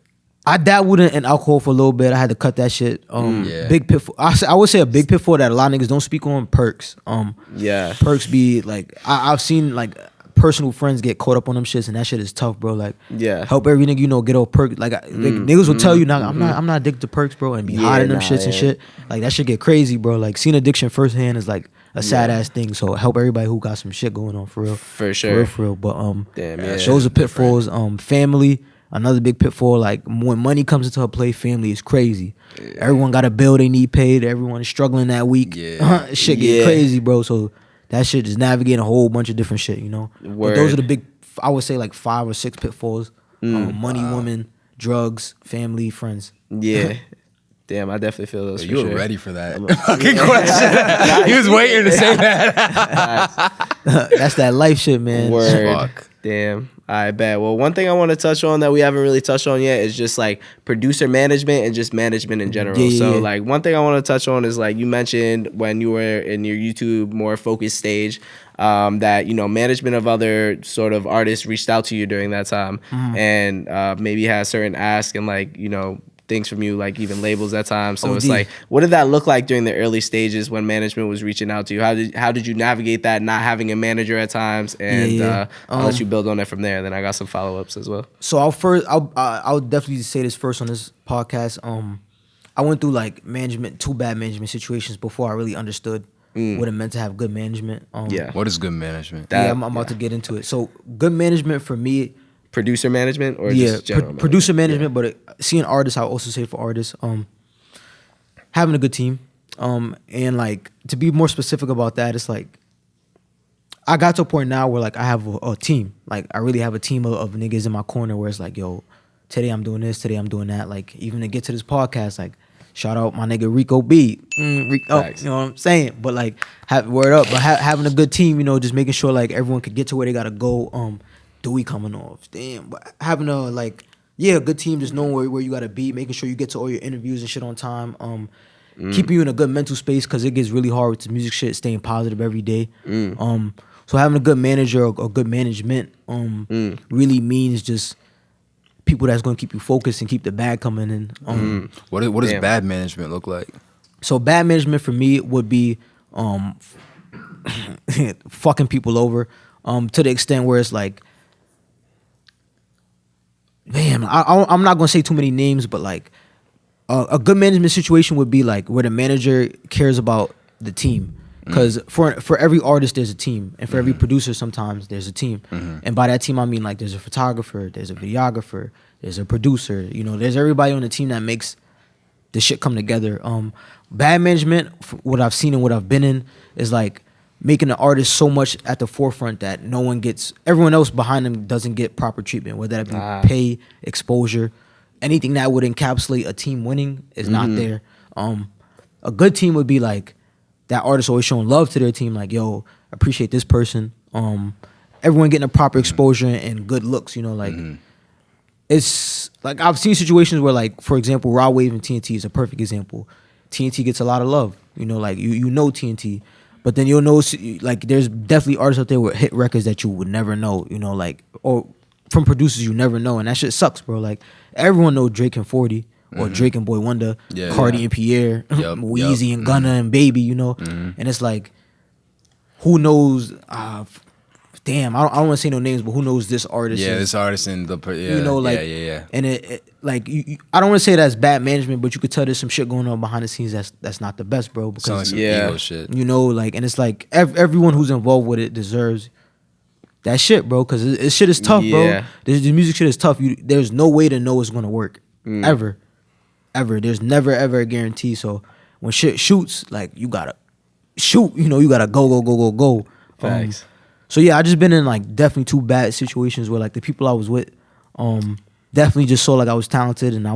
[SPEAKER 3] I dabbled in alcohol for a little bit. I had to cut that shit.
[SPEAKER 1] Yeah.
[SPEAKER 3] Big pitfall. I would say a big pitfall that a lot of niggas don't speak on. Perks.
[SPEAKER 2] Yeah.
[SPEAKER 3] Perks be like I've seen like personal friends get caught up on them shits, and that shit is tough, bro. Like,
[SPEAKER 2] Yeah.
[SPEAKER 3] help every nigga get off perks. Like, niggas will tell you, nah, I'm not addicted to perks, bro, and be hiding them shits and shit. Like, that shit get crazy, bro. Like, seeing addiction firsthand is like a sad ass thing. So help everybody who got some shit going on, for real.
[SPEAKER 2] For sure.
[SPEAKER 3] For real. But
[SPEAKER 2] Damn, yeah.
[SPEAKER 3] those are pitfalls. Family. Another big pitfall, like when money comes into a play, family is crazy. Yeah. Everyone got a bill they need paid. Everyone is struggling that week.
[SPEAKER 1] Yeah.
[SPEAKER 3] Shit get crazy, bro. So that shit is navigating a whole bunch of different shit, you know? But those are the big, I would say like 5 or 6 pitfalls. Money, women, drugs, family, friends.
[SPEAKER 2] Yeah. Damn, I definitely feel those.
[SPEAKER 1] You
[SPEAKER 2] for
[SPEAKER 1] were
[SPEAKER 2] sure.
[SPEAKER 1] ready for that fucking question. He was waiting to say that.
[SPEAKER 3] That's that life shit, man.
[SPEAKER 2] Word.
[SPEAKER 1] Fuck.
[SPEAKER 2] Damn. I bet. Well, one thing I want to touch on that we haven't really touched on yet is just like producer management and just management in general. So like one thing I want to touch on is like you mentioned when you were in your YouTube more focused stage, that, you know, management of other sort of artists reached out to you during that time and maybe had certain asks and like, you know, things from you, like even labels at times. So it's like, what did that look like during the early stages when management was reaching out to you? How did you navigate that, not having a manager at times? And I'll let you build on it from there. Then I got some follow-ups as well.
[SPEAKER 3] So I'll definitely say this first on this podcast. I went through like two bad management situations before I really understood what it meant to have good management.
[SPEAKER 1] What is good management?
[SPEAKER 3] I'm about to get into it. So good management for me,
[SPEAKER 2] producer management or just general
[SPEAKER 3] producer management, but seeing artists, I also say for artists, having a good team, and like to be more specific about that, it's like I got to a point now where like I have a team, like I really have a team of niggas in my corner where it's like, yo, today I'm doing this, today I'm doing that. Like even to get to this podcast, like shout out my nigga Rico B, Rico, you know what I'm saying? But like word up, but having a good team, you know, just making sure like everyone could get to where they gotta go. Dewey coming off, damn. But having a like, a good team, just knowing where you gotta be, making sure you get to all your interviews and shit on time, keeping you in a good mental space because it gets really hard with the music shit, staying positive every day. So having a good manager or good management really means just people that's gonna keep you focused and keep the bag coming in.
[SPEAKER 1] What does bad management look like?
[SPEAKER 3] So bad management for me would be fucking people over to the extent where it's like, man, I'm not gonna say too many names, but like a good management situation would be like where the manager cares about the team, because for every artist there's a team, and for every producer sometimes there's a team, and by that team I mean like there's a photographer, there's a videographer, there's a producer, you know, there's everybody on the team that makes the shit come together. Bad management, what I've seen and what I've been in, is like making the artist so much at the forefront that everyone else behind them doesn't get proper treatment, whether that be pay, exposure, anything that would encapsulate a team winning is not there. A good team would be like that artist always showing love to their team, like, yo, appreciate this person. Everyone getting a proper exposure and good looks, you know, like it's like I've seen situations where like, for example, Raw Wave and TNT is a perfect example. TNT gets a lot of love, you know, like you know TNT. But then you'll know, like, there's definitely artists out there with hit records that you would never know, you know, like, or from producers you never know, and that shit sucks, bro. Like, everyone know Drake and 40, or Drake and Boy Wonder, Cardi and Pierre, Weezy and Gunna and Baby, you know, and it's like, who knows? Damn, I don't want to say no names, but who knows this artist?
[SPEAKER 1] Yeah, this artist and
[SPEAKER 3] you know, like, and it like, I don't want to say that's bad management, but you could tell there's some shit going on behind the scenes that's not the best, bro. Because
[SPEAKER 1] sounds like some ego shit.
[SPEAKER 3] You know, like, and it's like everyone who's involved with it deserves that shit, bro. Because this shit is tough, bro. The music shit is tough. There's no way to know it's gonna work ever. There's never ever a guarantee. So when shit shoots, like, you gotta shoot. You know, you gotta go.
[SPEAKER 2] Facts.
[SPEAKER 3] So yeah, I just been in like definitely 2 bad situations where like the people I was with definitely just saw like I was talented, and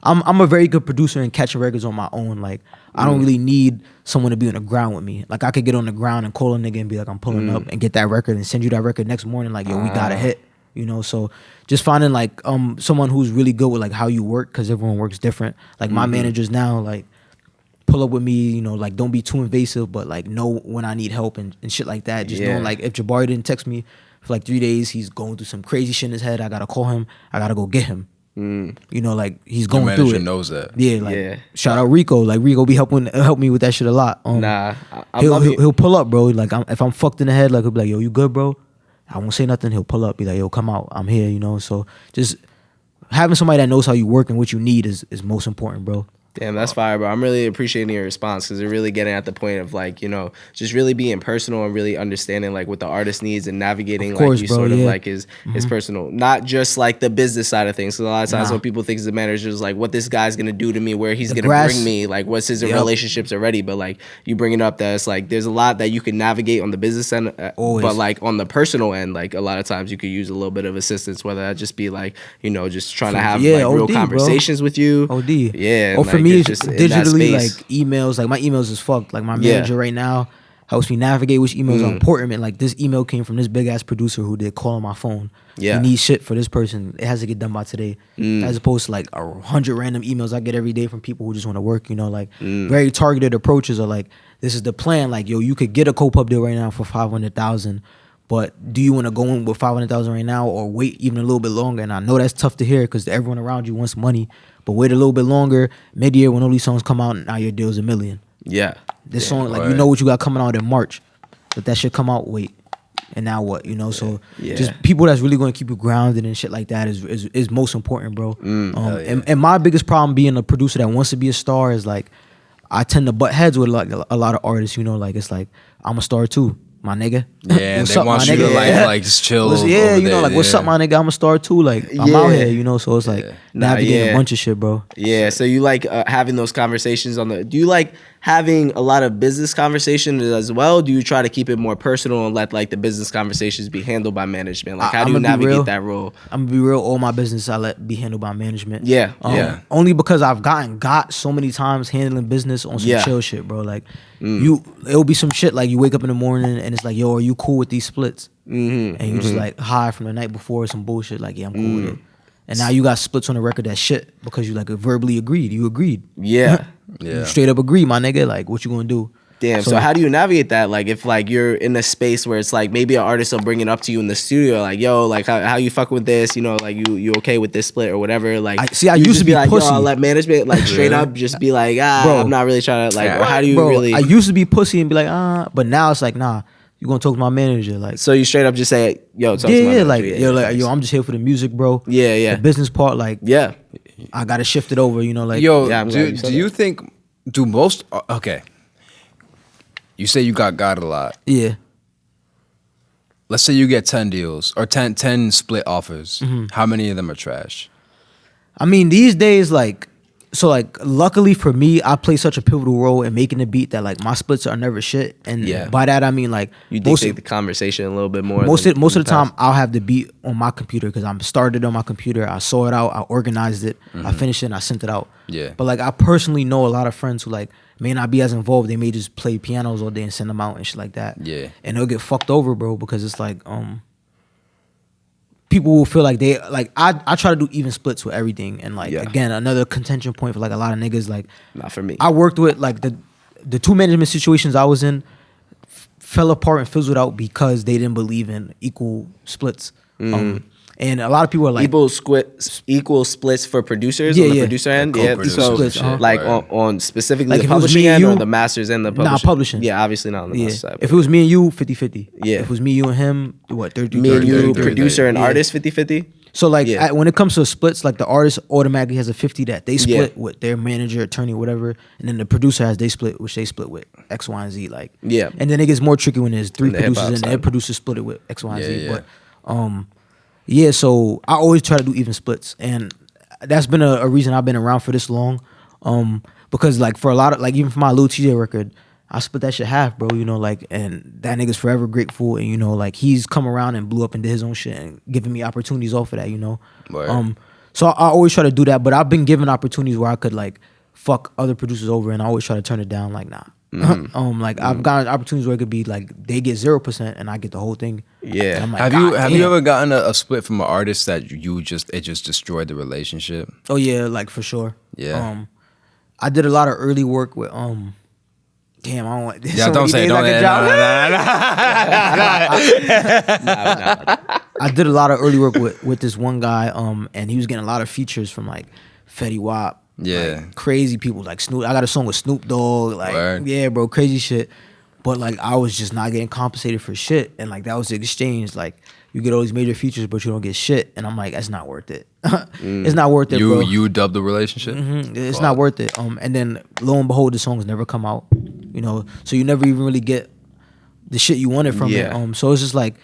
[SPEAKER 3] I'm a very good producer and catching records on my own. Like I don't really need someone to be on the ground with me. Like I could get on the ground and call a nigga and be like, I'm pulling up, and get that record and send you that record next morning. Like, yo, we got a hit. You know, so just finding like someone who's really good with like how you work, because everyone works different. Like my managers now, like pull up with me, you know, like don't be too invasive, but like know when I need help and shit like that. Just knowing like if Jabari didn't text me for like 3 days, he's going through some crazy shit in his head. I gotta call him. I gotta go get him. You know, like he's going
[SPEAKER 1] Your
[SPEAKER 3] through it.
[SPEAKER 1] manager knows that.
[SPEAKER 3] Yeah, like shout out Rico. Like Rico be help me with that shit a lot. He'll pull up, bro. Like if I'm fucked in the head, like he'll be like, yo, you good, bro? I won't say nothing. He'll pull up, be like, yo, come out. I'm here, you know. So just having somebody that knows how you work and what you need is most important, bro.
[SPEAKER 2] Damn, that's fire, bro. I'm really appreciating your response because they're really getting at the point of like, you know, just really being personal and really understanding like what the artist needs and navigating like you sort of like his personal, not just like the business side of things. So a lot of times when people think as a manager is like what this guy's gonna do to me, where he's gonna bring me, like what's his relationships already. But like you bringing up that it's like there's a lot that you can navigate on the business end, but like on the personal end, like a lot of times you could use a little bit of assistance, whether that just be like, you know, just trying to have like real conversations with you. Yeah.
[SPEAKER 3] Or for me, it's just digitally, like emails. Like my emails is fucked. Like my manager right now helps me navigate which emails are important. And like this email came from this big ass producer who did call on my phone. He needs shit for this person. It has to get done by today, as opposed to like 100 random emails I get every day from people who just want to work. You know, like very targeted approaches are like, this is the plan. Like, yo, you could get a Comeup deal right now for 500,000. But do you want to go in with 500,000 right now, or wait even a little bit longer? And I know that's tough to hear because everyone around you wants money. But wait a little bit longer. Mid-year, when all these songs come out, now your deal's $1 million. This song, like you know what you got coming out in March, but that shit come out. Wait, and now what? You know, so just people that's really going to keep you grounded and shit like that is most important, bro. And my biggest problem being a producer that wants to be a star is like I tend to butt heads with like a lot of artists. You know, like it's like I'm a star too. My nigga.
[SPEAKER 1] Yeah, they want you to like just chill.
[SPEAKER 3] Yeah, you know, like what's up, my nigga? I'm a star too. Like I'm out here, you know. So it's like navigating a bunch of shit, bro.
[SPEAKER 2] Yeah. So you like having those conversations on the? Do you like having a lot of business conversations as well? Do you try to keep it more personal and let like the business conversations be handled by management? Like how do you navigate that role? I'm
[SPEAKER 3] gonna be real. All my business I let be handled by management.
[SPEAKER 2] Yeah.
[SPEAKER 3] Only because I've got so many times handling business on some chill shit, bro. Like it'll be some shit like you wake up in the morning and it's like, yo, are you cool with these splits? And you just like high from the night before some bullshit. Like, yeah, I'm cool with it. And now you got splits on the record that shit because you like verbally agreed. You agreed.
[SPEAKER 2] Yeah.
[SPEAKER 3] You straight up agree, my nigga. Like, what you gonna do?
[SPEAKER 2] Damn. So how do you navigate that? Like, if like you're in a space where it's like maybe an artist will bring it up to you in the studio, like, yo, like how you fuck with this? You know, like you okay with this split or whatever? Like,
[SPEAKER 3] I used to be
[SPEAKER 2] like,
[SPEAKER 3] pussy.
[SPEAKER 2] yo, I'll let management like straight up just be like, bro, I'm not really trying to like. Or how do you really?
[SPEAKER 3] I used to be pussy and be like, but now it's like, nah. You gonna talk to my manager, like
[SPEAKER 2] so you straight up just say, yo, talk to my manager.
[SPEAKER 3] Like yo, I'm just here for the music, bro.
[SPEAKER 2] The
[SPEAKER 3] business part, like I gotta shift it over, you know, like
[SPEAKER 1] yo. Do you think most okay? You say you got a lot.
[SPEAKER 3] Yeah.
[SPEAKER 1] Let's say you get 10 deals or 10 split offers. How many of them are trash?
[SPEAKER 3] I mean, these days, like. So like luckily for me, I play such a pivotal role in making the beat that like my splits are never shit. And by that I mean like
[SPEAKER 2] you dictate the conversation a little bit more.
[SPEAKER 3] Most of the time I'll have the beat on my computer because I'm started on my computer. I saw it out, I organized it, I finished it, and I sent it out.
[SPEAKER 1] Yeah.
[SPEAKER 3] But like I personally know a lot of friends who like may not be as involved. They may just play pianos all day and send them out and shit like that.
[SPEAKER 1] Yeah.
[SPEAKER 3] And they'll get fucked over, bro, because it's like people will feel like they like I try to do even splits with everything, and like again another contention point for like a lot of niggas. Like
[SPEAKER 2] not for me.
[SPEAKER 3] I worked with like the two management situations I was in fell apart and fizzled out because they didn't believe in equal splits. And a lot of people are like
[SPEAKER 2] equal splits for producers on the producer end. So
[SPEAKER 3] splits,
[SPEAKER 2] like on specifically
[SPEAKER 3] like
[SPEAKER 2] the publishing end or the masters and the publishing.
[SPEAKER 3] Nah, publishing.
[SPEAKER 2] Yeah, obviously not on the master side.
[SPEAKER 3] If it was me and you, 50-50. Yeah. If it was me, you and him, what, 30?
[SPEAKER 2] Me and you, producer and artist, 50-50.
[SPEAKER 3] So like when it comes to splits, like the artist automatically has a 50 that they split with their manager, attorney, whatever, and then the producer has they split, which they split with X, Y, and Z. Like and then it gets more tricky when there's three producers and their producer split it with X, Y, and Z. But so I always try to do even splits, and that's been a reason I've been around for this long. Because like for a lot of like even for my Lil TJ record, I split that shit half, bro, you know, like, and that nigga's forever grateful, and, you know, like, he's come around and blew up and did his own shit and giving me opportunities off of that, you know. So I always try to do that, but I've been given opportunities where I could like fuck other producers over, and I always try to turn it down. Like nah, I've gotten opportunities where it could be like they get 0% and I get the whole thing.
[SPEAKER 2] Yeah.
[SPEAKER 3] And I'm like,
[SPEAKER 1] Have you ever gotten a split from an artist that it just destroyed the relationship?
[SPEAKER 3] Oh yeah, like for sure.
[SPEAKER 1] Yeah.
[SPEAKER 3] I did a lot of early work with Damn, I don't want.
[SPEAKER 1] Yeah, don't say it. Don't.
[SPEAKER 3] I did a lot of early work with this one guy, and he was getting a lot of features from like Fetty Wap,
[SPEAKER 1] Yeah.
[SPEAKER 3] like, crazy people like Snoop. I got a song with Snoop Dogg, like
[SPEAKER 1] Word.
[SPEAKER 3] yeah, bro, crazy shit. But like I was just not getting compensated for shit, and like that was the exchange. Like you get all these major features, but you don't get shit, and I'm like, that's not worth it. It's not worth it, bro.
[SPEAKER 1] You dubbed the relationship?
[SPEAKER 3] It's not worth it. And then lo and behold, the songs never come out. You know, so you never even really get the shit you wanted from it. So it's just like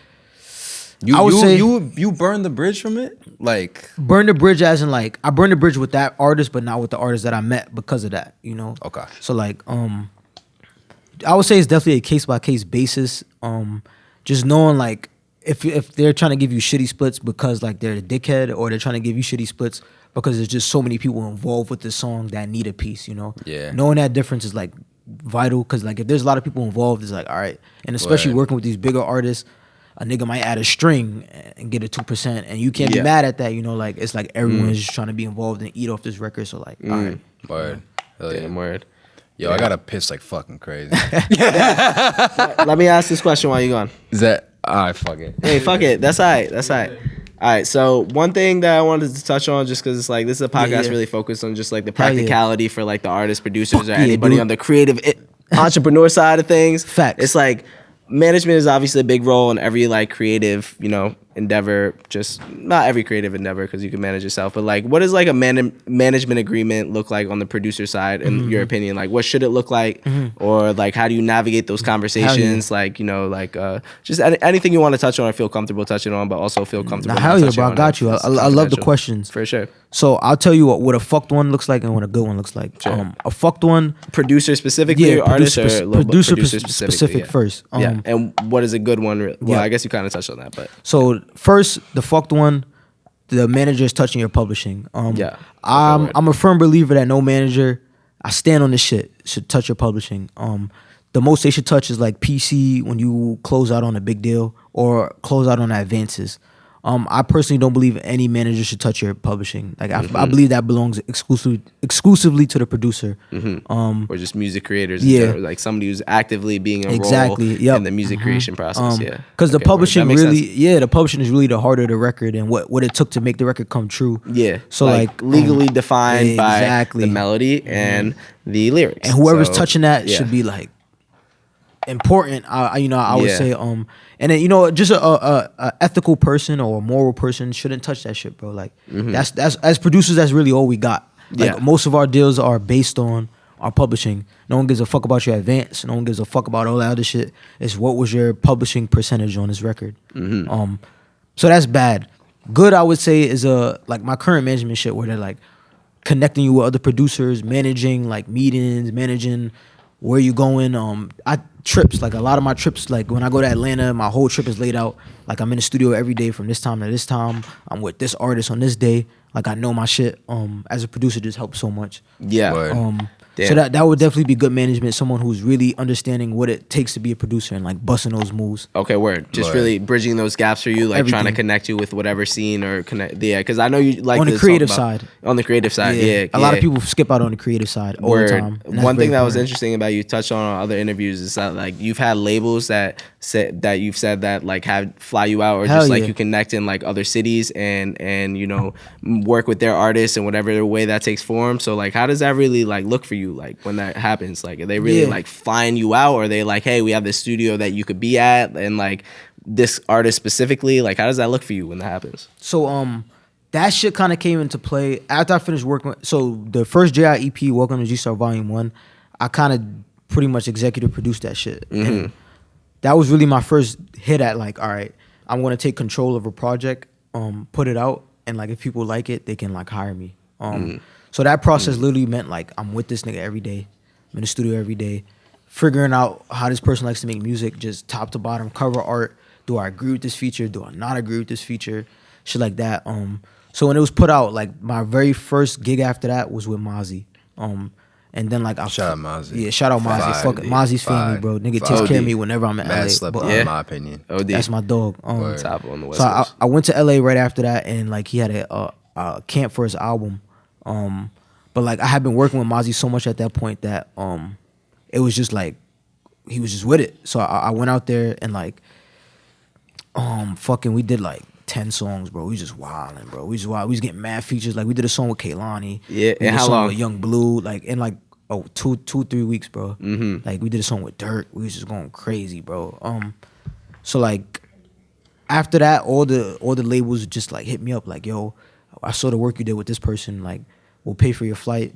[SPEAKER 3] I would say
[SPEAKER 1] you burned the bridge from it? Like
[SPEAKER 3] burn the bridge as in like I burned the bridge with that artist, but not with the artist that I met because of that. You know.
[SPEAKER 1] Okay.
[SPEAKER 3] So like I would say it's definitely a case by case basis. Just knowing like if they're trying to give you shitty splits because like they're a dickhead, or they're trying to give you shitty splits because there's just so many people involved with the song that need a piece. You know.
[SPEAKER 1] Yeah.
[SPEAKER 3] Knowing that difference is like vital, because like if there's a lot of people involved, it's like all right, and especially working with these bigger artists, a nigga might add a string and get a 2%, and you can't be mad at that. You know, like it's like everyone's just trying to be involved and eat off this record. So like, all right,
[SPEAKER 1] word. Hell yeah.
[SPEAKER 2] Damn word.
[SPEAKER 1] Yo, I gotta piss like fucking crazy.
[SPEAKER 2] Let me ask this question while you're gone.
[SPEAKER 1] Is that all right? Fuck it.
[SPEAKER 2] Hey, fuck it. That's all right. That's all right. All right. So one thing that I wanted to touch on, just because it's like this is a podcast really focused on just like the practicality for like the artists, producers, or anybody on the creative entrepreneur side of things.
[SPEAKER 3] Facts.
[SPEAKER 2] It's like management is obviously a big role in every like creative, you know, endeavor. Just not every creative endeavor, because you can manage yourself, but like what does like a management agreement look like on the producer side in your opinion? Like what should it look like, or like how do you navigate those conversations? Like, you know, like just anything you want to touch on or feel comfortable touching on, but also feel comfortable.
[SPEAKER 3] Hell yeah, bro, I got you. I love the questions
[SPEAKER 2] for sure.
[SPEAKER 3] So I'll tell you what a fucked one looks like and what a good one looks like. A fucked one,
[SPEAKER 2] producer specifically, or artist, or
[SPEAKER 3] producer specific first.
[SPEAKER 2] And what is a good one? Well, I guess you kind of touched on that, but
[SPEAKER 3] so first, the fucked one, the manager is touching your publishing. I'm a firm believer that no manager, I stand on this shit, should touch your publishing. The most they should touch is like PC when you close out on a big deal or close out on advances. I personally don't believe any manager should touch your publishing. Like I believe that belongs exclusively to the producer,
[SPEAKER 2] or just music creators. In general, like somebody who's actively being a role in the music creation process.
[SPEAKER 3] Because the publishing really, the publishing is really the heart of the record and what it took to make the record come true. Yeah. So like
[SPEAKER 2] legally defined by the melody and the lyrics,
[SPEAKER 3] and whoever's touching that should be like important. I would say and then, you know, just a ethical person or a moral person shouldn't touch that shit, bro. Like that's as producers, that's really all we got. Like most of our deals are based on our publishing. No one gives a fuck about your advance. No one gives a fuck about all that other shit. It's what was your publishing percentage on this record. So that's bad. Good, I would say, is like my current management shit, where they're like connecting you with other producers, managing like meetings, managing where you going. Trips, like a lot of my trips, like when I go to Atlanta, my whole trip is laid out. Like I'm in the studio every day from this time to this time. I'm with this artist on this day. Like I know my shit. As a producer, just helps so much. So that would definitely be good management. Someone who's really understanding what it takes to be a producer and like busting those moves.
[SPEAKER 2] Okay, word. Just really bridging those gaps for you, like trying to connect you with whatever scene or connect. Yeah, because I know you like
[SPEAKER 3] on the creative side.
[SPEAKER 2] On the creative side,
[SPEAKER 3] a lot of people skip out on the creative side all the time.
[SPEAKER 2] One thing that was interesting about you touched on other interviews is that like you've had labels that you've said that like have fly you out, or just like you connect in like other cities and you know work with their artists in whatever way that takes form. So like how does that really like look for you? Like when that happens, like are they really like flying you out, or are they like, hey, we have this studio that you could be at, and like this artist specifically, like how does that look for you when that happens?
[SPEAKER 3] So that shit kind of came into play after I finished working. So the first JI EP, Welcome to G-Star Volume 1, I kind of pretty much executive produced that shit. And that was really my first hit at like, all right, I'm gonna take control of a project, put it out, and like if people like it, they can like hire me. So that process literally meant like I'm with this nigga every day. I'm in the studio every day, figuring out how this person likes to make music, just top to bottom, cover art. Do I agree with this feature? Do I not agree with this feature? Shit like that. So when it was put out, like my very first gig after that was with Mozzie. And then like
[SPEAKER 1] shout out Mozzie.
[SPEAKER 3] Yeah, shout out Mozzie. Fuck it. Mozzie's family, bro. Nigga takes care of me whenever I'm in LA.
[SPEAKER 1] Slept
[SPEAKER 3] But,
[SPEAKER 1] on, in my opinion.
[SPEAKER 3] That's my dog.
[SPEAKER 2] Top on the West
[SPEAKER 3] So
[SPEAKER 2] Coast.
[SPEAKER 3] I went to LA right after that, and like he had a camp for his album. But like I had been working with Mozzie so much at that point that it was just like he was just with it. So I went out there and like we did like 10 songs, bro. We just wilding, bro. We was getting mad features. Like we did a song with Kehlani.
[SPEAKER 2] Yeah,
[SPEAKER 3] we did
[SPEAKER 2] and
[SPEAKER 3] a
[SPEAKER 2] how
[SPEAKER 3] song
[SPEAKER 2] long?
[SPEAKER 3] with Young Blue. Like in like 3 weeks, bro.
[SPEAKER 2] Mm-hmm.
[SPEAKER 3] Like we did a song with Dirt. We was just going crazy, bro. So like after that, all the labels just like hit me up like, yo, I saw the work you did with this person. Like we'll pay for your flight.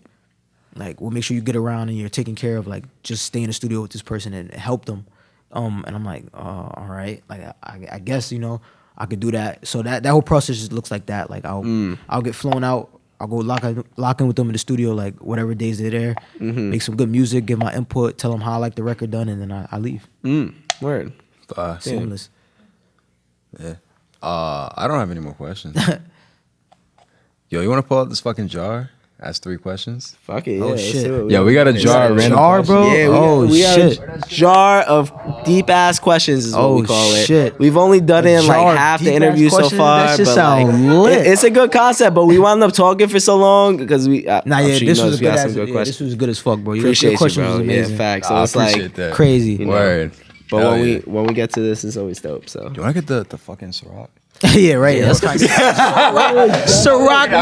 [SPEAKER 3] Like we'll make sure you get around and you're taken care of. Like just stay in the studio with this person and help them. And I'm like, all right. Like I guess I could do that. So that whole process just looks like that. Like I'll get flown out. I'll go lock in with them in the studio, like whatever days they're there, make some good music, give my input, tell them how I like the record done, and then I leave.
[SPEAKER 2] Word.
[SPEAKER 3] Seamless.
[SPEAKER 1] Yeah. I don't have any more questions. Yo, you want to pull out this fucking jar? Ask 3 questions.
[SPEAKER 2] Fuck it.
[SPEAKER 3] Oh,
[SPEAKER 2] Yeah,
[SPEAKER 3] shit.
[SPEAKER 1] Yeah, we got a jar of random
[SPEAKER 3] Jar, bro?
[SPEAKER 1] questions.
[SPEAKER 2] Yeah, we got
[SPEAKER 3] shit.
[SPEAKER 2] a jar of deep ass questions is what we call it.
[SPEAKER 3] Shit.
[SPEAKER 2] We've only done
[SPEAKER 3] A
[SPEAKER 2] it in
[SPEAKER 3] jar
[SPEAKER 2] like
[SPEAKER 3] of
[SPEAKER 2] half the
[SPEAKER 3] deep-ass
[SPEAKER 2] interview so
[SPEAKER 3] questions?
[SPEAKER 2] far.
[SPEAKER 3] That shit
[SPEAKER 2] but
[SPEAKER 3] sound
[SPEAKER 2] like,
[SPEAKER 3] lit.
[SPEAKER 2] it's a good concept, but we wound up talking for so long because we. I'm
[SPEAKER 3] Nah, yeah,
[SPEAKER 2] sure you
[SPEAKER 3] this
[SPEAKER 2] know
[SPEAKER 3] was a
[SPEAKER 2] we got
[SPEAKER 3] good
[SPEAKER 2] some
[SPEAKER 3] ass.
[SPEAKER 2] good
[SPEAKER 3] Yeah,
[SPEAKER 2] questions.
[SPEAKER 3] this was good as fuck, bro. Your
[SPEAKER 2] Appreciate you,
[SPEAKER 3] question
[SPEAKER 2] bro.
[SPEAKER 3] was
[SPEAKER 2] Yeah,
[SPEAKER 3] amazing.
[SPEAKER 2] facts. So
[SPEAKER 1] I
[SPEAKER 2] it's like,
[SPEAKER 1] appreciate that.
[SPEAKER 3] Crazy.
[SPEAKER 2] You know.
[SPEAKER 1] Word.
[SPEAKER 2] but
[SPEAKER 1] Hell
[SPEAKER 2] when we get to this, it's always dope. So
[SPEAKER 1] You want to get the fucking Ciroc?
[SPEAKER 3] Yeah, right. Let's go. Ciroc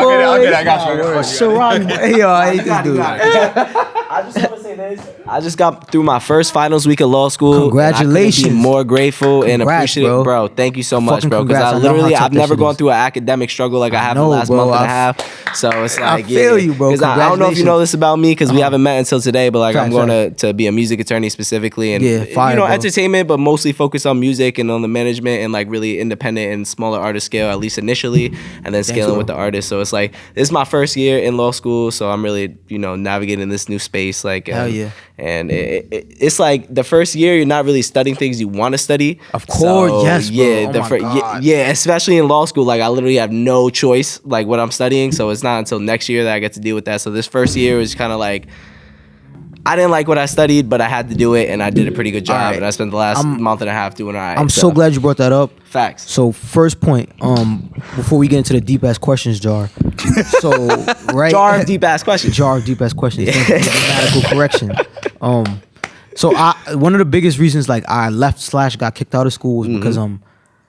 [SPEAKER 3] boy.
[SPEAKER 1] I got you.
[SPEAKER 3] Ciroc boy. Yo, I hate this dude.
[SPEAKER 2] I just want to say this. I just got through my first finals week of law school.
[SPEAKER 3] Congratulations.
[SPEAKER 2] And I couldn't be more grateful and
[SPEAKER 3] Congrats,
[SPEAKER 2] appreciative,
[SPEAKER 3] bro.
[SPEAKER 2] Thank you so much,
[SPEAKER 3] Fucking
[SPEAKER 2] bro. Because
[SPEAKER 3] congrats.
[SPEAKER 2] I
[SPEAKER 3] I know how
[SPEAKER 2] literally,
[SPEAKER 3] tough
[SPEAKER 2] I've
[SPEAKER 3] that
[SPEAKER 2] never
[SPEAKER 3] shit
[SPEAKER 2] gone
[SPEAKER 3] is.
[SPEAKER 2] through an academic struggle like I have
[SPEAKER 3] know,
[SPEAKER 2] the last
[SPEAKER 3] bro.
[SPEAKER 2] month and a half. So it's like,
[SPEAKER 3] feel you, bro.
[SPEAKER 2] Because I don't know if you know this about me because we haven't met until today, but like I'm
[SPEAKER 3] Facts,
[SPEAKER 2] going to be a music attorney specifically and
[SPEAKER 3] Yeah, fire, bro.
[SPEAKER 2] entertainment, but mostly focus on music and on the management and like really independent and smaller artist scale, at least initially, and then scaling
[SPEAKER 3] bro.
[SPEAKER 2] with the artist. So it's like this is my first year in law school, so I'm really navigating this new space. Like
[SPEAKER 3] Hell yeah.
[SPEAKER 2] And it's like the first year you're not really studying things you want to study.
[SPEAKER 3] Of course,
[SPEAKER 2] So,
[SPEAKER 3] yes, bro.
[SPEAKER 2] yeah,
[SPEAKER 3] Oh my God.
[SPEAKER 2] yeah, especially in law school, like I literally have no choice like what I'm studying. So it's not until next year that I get to deal with that. So this first year was kind of like I didn't like what I studied, but I had to do it, and I did a pretty good job.
[SPEAKER 3] All right.
[SPEAKER 2] And I spent the last month and a half doing all right.
[SPEAKER 3] I'm so glad you brought that up.
[SPEAKER 2] Facts.
[SPEAKER 3] So first point, before we get into the deep ass questions jar. So right,
[SPEAKER 2] Jar of deep ass questions.
[SPEAKER 3] jar of deep ass questions. Thank you for the grammatical correction. So one of the biggest reasons like I left / got kicked out of school was because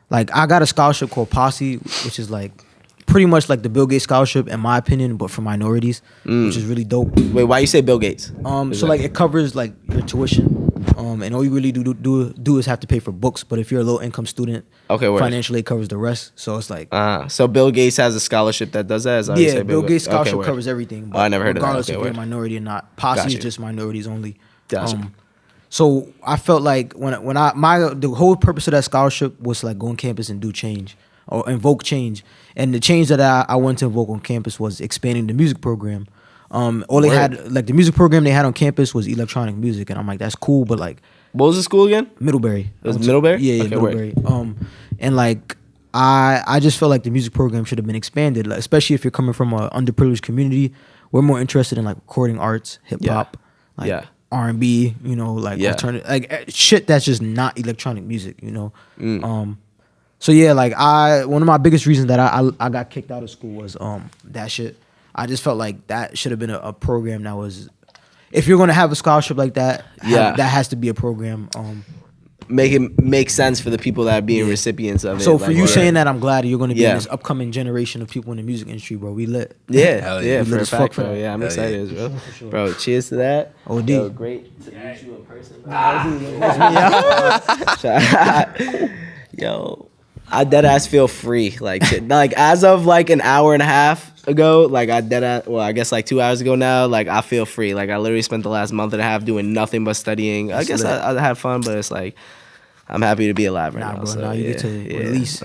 [SPEAKER 3] like I got a scholarship called Posse, which is like pretty much like the Bill Gates scholarship in my opinion, but for minorities, which is really dope.
[SPEAKER 2] Wait, why you say Bill Gates?
[SPEAKER 3] So like it covers like your tuition, and all you really do is have to pay for books. But if you're a low income student,
[SPEAKER 2] Okay, word.
[SPEAKER 3] financially it covers the rest. So it's like
[SPEAKER 2] So Bill Gates has a scholarship that does that? Is that how you
[SPEAKER 3] yeah,
[SPEAKER 2] say
[SPEAKER 3] Bill Gates scholarship
[SPEAKER 2] word.
[SPEAKER 3] covers everything. But
[SPEAKER 2] I never heard of that.
[SPEAKER 3] regardless
[SPEAKER 2] Okay,
[SPEAKER 3] if you're a
[SPEAKER 2] word.
[SPEAKER 3] minority or not, Posse
[SPEAKER 2] Gotcha.
[SPEAKER 3] is just minorities only.
[SPEAKER 2] Gotcha.
[SPEAKER 3] So I felt like the whole purpose of that scholarship was to like go on campus and do change or invoke change. And the change that I wanted to invoke on campus was expanding the music program. All they had, like the music program they had on campus was electronic music, and I'm like, that's cool, but like,
[SPEAKER 2] What was the school again?
[SPEAKER 3] Middlebury.
[SPEAKER 2] It was Middlebury?
[SPEAKER 3] Yeah,
[SPEAKER 2] Okay, word.
[SPEAKER 3] Middlebury. And like, I just felt like the music program should have been expanded, like, especially if you're coming from an underprivileged community. We're more interested in like recording arts, hip hop, like
[SPEAKER 2] Yeah.
[SPEAKER 3] R&B, like alternative, like shit that's just not electronic music, So yeah, like one of my biggest reasons that I got kicked out of school was that shit. I just felt like that should have been a program that was, if you're gonna have a scholarship like that, that has to be a program.
[SPEAKER 2] Make it make sense for the people that are being recipients of it.
[SPEAKER 3] So for
[SPEAKER 2] like,
[SPEAKER 3] you
[SPEAKER 2] word.
[SPEAKER 3] saying that, I'm glad you're gonna be
[SPEAKER 2] Yeah.
[SPEAKER 3] in this upcoming generation of people in the music industry, bro. We lit.
[SPEAKER 2] Yeah,
[SPEAKER 1] Hell yeah.
[SPEAKER 2] yeah,
[SPEAKER 3] We
[SPEAKER 2] for
[SPEAKER 3] lit
[SPEAKER 2] a
[SPEAKER 3] as fuck
[SPEAKER 2] fact,
[SPEAKER 3] for
[SPEAKER 2] bro.
[SPEAKER 3] that.
[SPEAKER 2] Yeah, I'm
[SPEAKER 1] Hell
[SPEAKER 2] excited, bro.
[SPEAKER 3] sure.
[SPEAKER 2] Bro, cheers to that.
[SPEAKER 3] OD.
[SPEAKER 2] Yo, great to meet you in person. Yo, I dead ass feel free. Like as of like an hour and a half ago, like I guess like 2 hours ago now, like I feel free. Like I literally spent the last month and a half doing nothing but studying. I guess I had fun, but it's like I'm happy to be alive right now.
[SPEAKER 3] Bro.
[SPEAKER 2] So,
[SPEAKER 3] Now you get to release.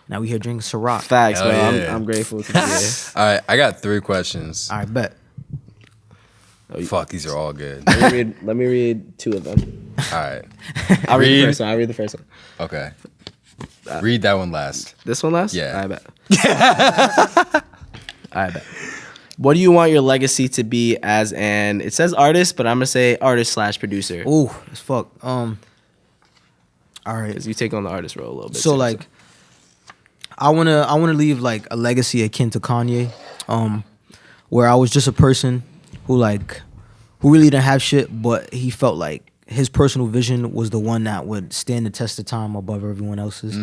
[SPEAKER 3] Now we here drinking Ciroc.
[SPEAKER 2] Facts,
[SPEAKER 1] Hell
[SPEAKER 2] bro.
[SPEAKER 1] yeah.
[SPEAKER 2] I'm grateful to be here.
[SPEAKER 1] All right, I got 3 questions.
[SPEAKER 3] I bet.
[SPEAKER 1] Fuck, these are all good.
[SPEAKER 2] Let me read 2 of them.
[SPEAKER 1] All right.
[SPEAKER 2] I'll read the
[SPEAKER 1] Read.
[SPEAKER 2] first one. I'll read the first one.
[SPEAKER 1] Okay. Read that one last.
[SPEAKER 2] This one last?
[SPEAKER 1] Yeah.
[SPEAKER 2] I bet. I bet. What do you want your legacy to be as an? It says artist, but I'm gonna say artist/producer.
[SPEAKER 3] Ooh, as fuck. All right.
[SPEAKER 2] Because you take on the artist role a little bit.
[SPEAKER 3] So
[SPEAKER 2] too,
[SPEAKER 3] like, I wanna leave like a legacy akin to Kanye, where I was just a person who really didn't have shit, but he felt like his personal vision was the one that would stand the test of time above everyone else's.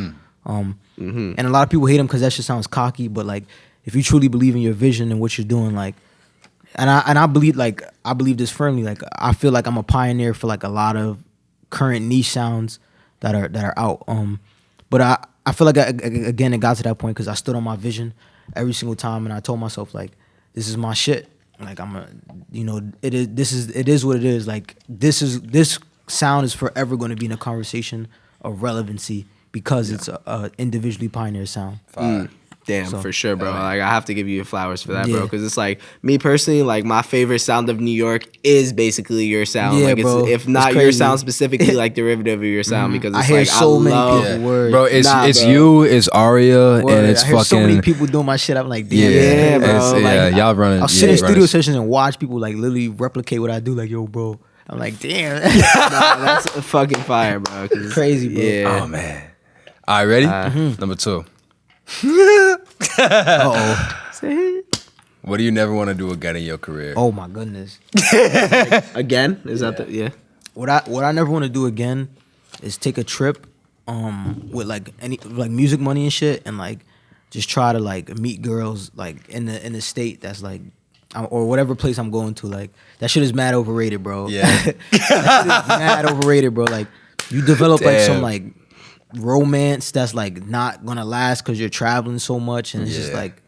[SPEAKER 3] And a lot of people hate him because that shit sounds cocky, but like if you truly believe in your vision and what you're doing, like, and I believe this firmly. Like I feel like I'm a pioneer for like a lot of current niche sounds that are out. But I feel like again it got to that point because I stood on my vision every single time, and I told myself like, this is my shit. Like it is what it is. Like this sound is forever going to be in a conversation of relevancy because it's a individually pioneer sound.
[SPEAKER 2] Damn,
[SPEAKER 3] So,
[SPEAKER 2] for sure, bro. Like I have to give you flowers for that,
[SPEAKER 3] Yeah.
[SPEAKER 2] bro. Because it's like me personally, like my favorite sound of New York is basically your sound.
[SPEAKER 3] Yeah,
[SPEAKER 2] like it's,
[SPEAKER 3] bro.
[SPEAKER 2] if
[SPEAKER 3] It's
[SPEAKER 2] not your
[SPEAKER 3] crazy.
[SPEAKER 2] sound specifically, like derivative of your sound. Because it's
[SPEAKER 3] I hear
[SPEAKER 2] like
[SPEAKER 3] so
[SPEAKER 2] I
[SPEAKER 3] many
[SPEAKER 2] love,
[SPEAKER 3] people. Word.
[SPEAKER 1] Bro, it's
[SPEAKER 2] Nah, bro.
[SPEAKER 1] you, it's Aria,
[SPEAKER 3] Word.
[SPEAKER 1] and it's
[SPEAKER 3] I hear
[SPEAKER 1] fucking.
[SPEAKER 3] so many people doing my shit. I'm like, damn.
[SPEAKER 2] Yeah, bro.
[SPEAKER 1] it's-
[SPEAKER 2] Like,
[SPEAKER 1] y'all running.
[SPEAKER 3] I'll sit in
[SPEAKER 1] yeah,
[SPEAKER 3] studio
[SPEAKER 1] running-
[SPEAKER 3] sessions and watch people like literally replicate what I do. Like, yo, bro. I'm like, damn.
[SPEAKER 2] Nah, that's fucking fire, bro. 'cause-
[SPEAKER 3] Crazy, bro.
[SPEAKER 2] Yeah.
[SPEAKER 1] Oh man. All right, ready?
[SPEAKER 3] Mm-hmm.
[SPEAKER 1] Number 2.
[SPEAKER 3] Uh-oh.
[SPEAKER 1] What do you never want to do again in your career?
[SPEAKER 3] Oh my goodness.
[SPEAKER 2] Again, is that the
[SPEAKER 3] What I never want to do again is take a trip with like any like music money and shit, and like just try to like meet girls like in the state that's like or whatever place I'm going to. Like that shit is mad overrated, bro.
[SPEAKER 1] Yeah.
[SPEAKER 3] That shit is mad overrated, bro. Like you develop like some
[SPEAKER 1] Damn.
[SPEAKER 3] like romance that's like not gonna last because you're traveling so much, and it's just
[SPEAKER 1] Yeah.
[SPEAKER 3] like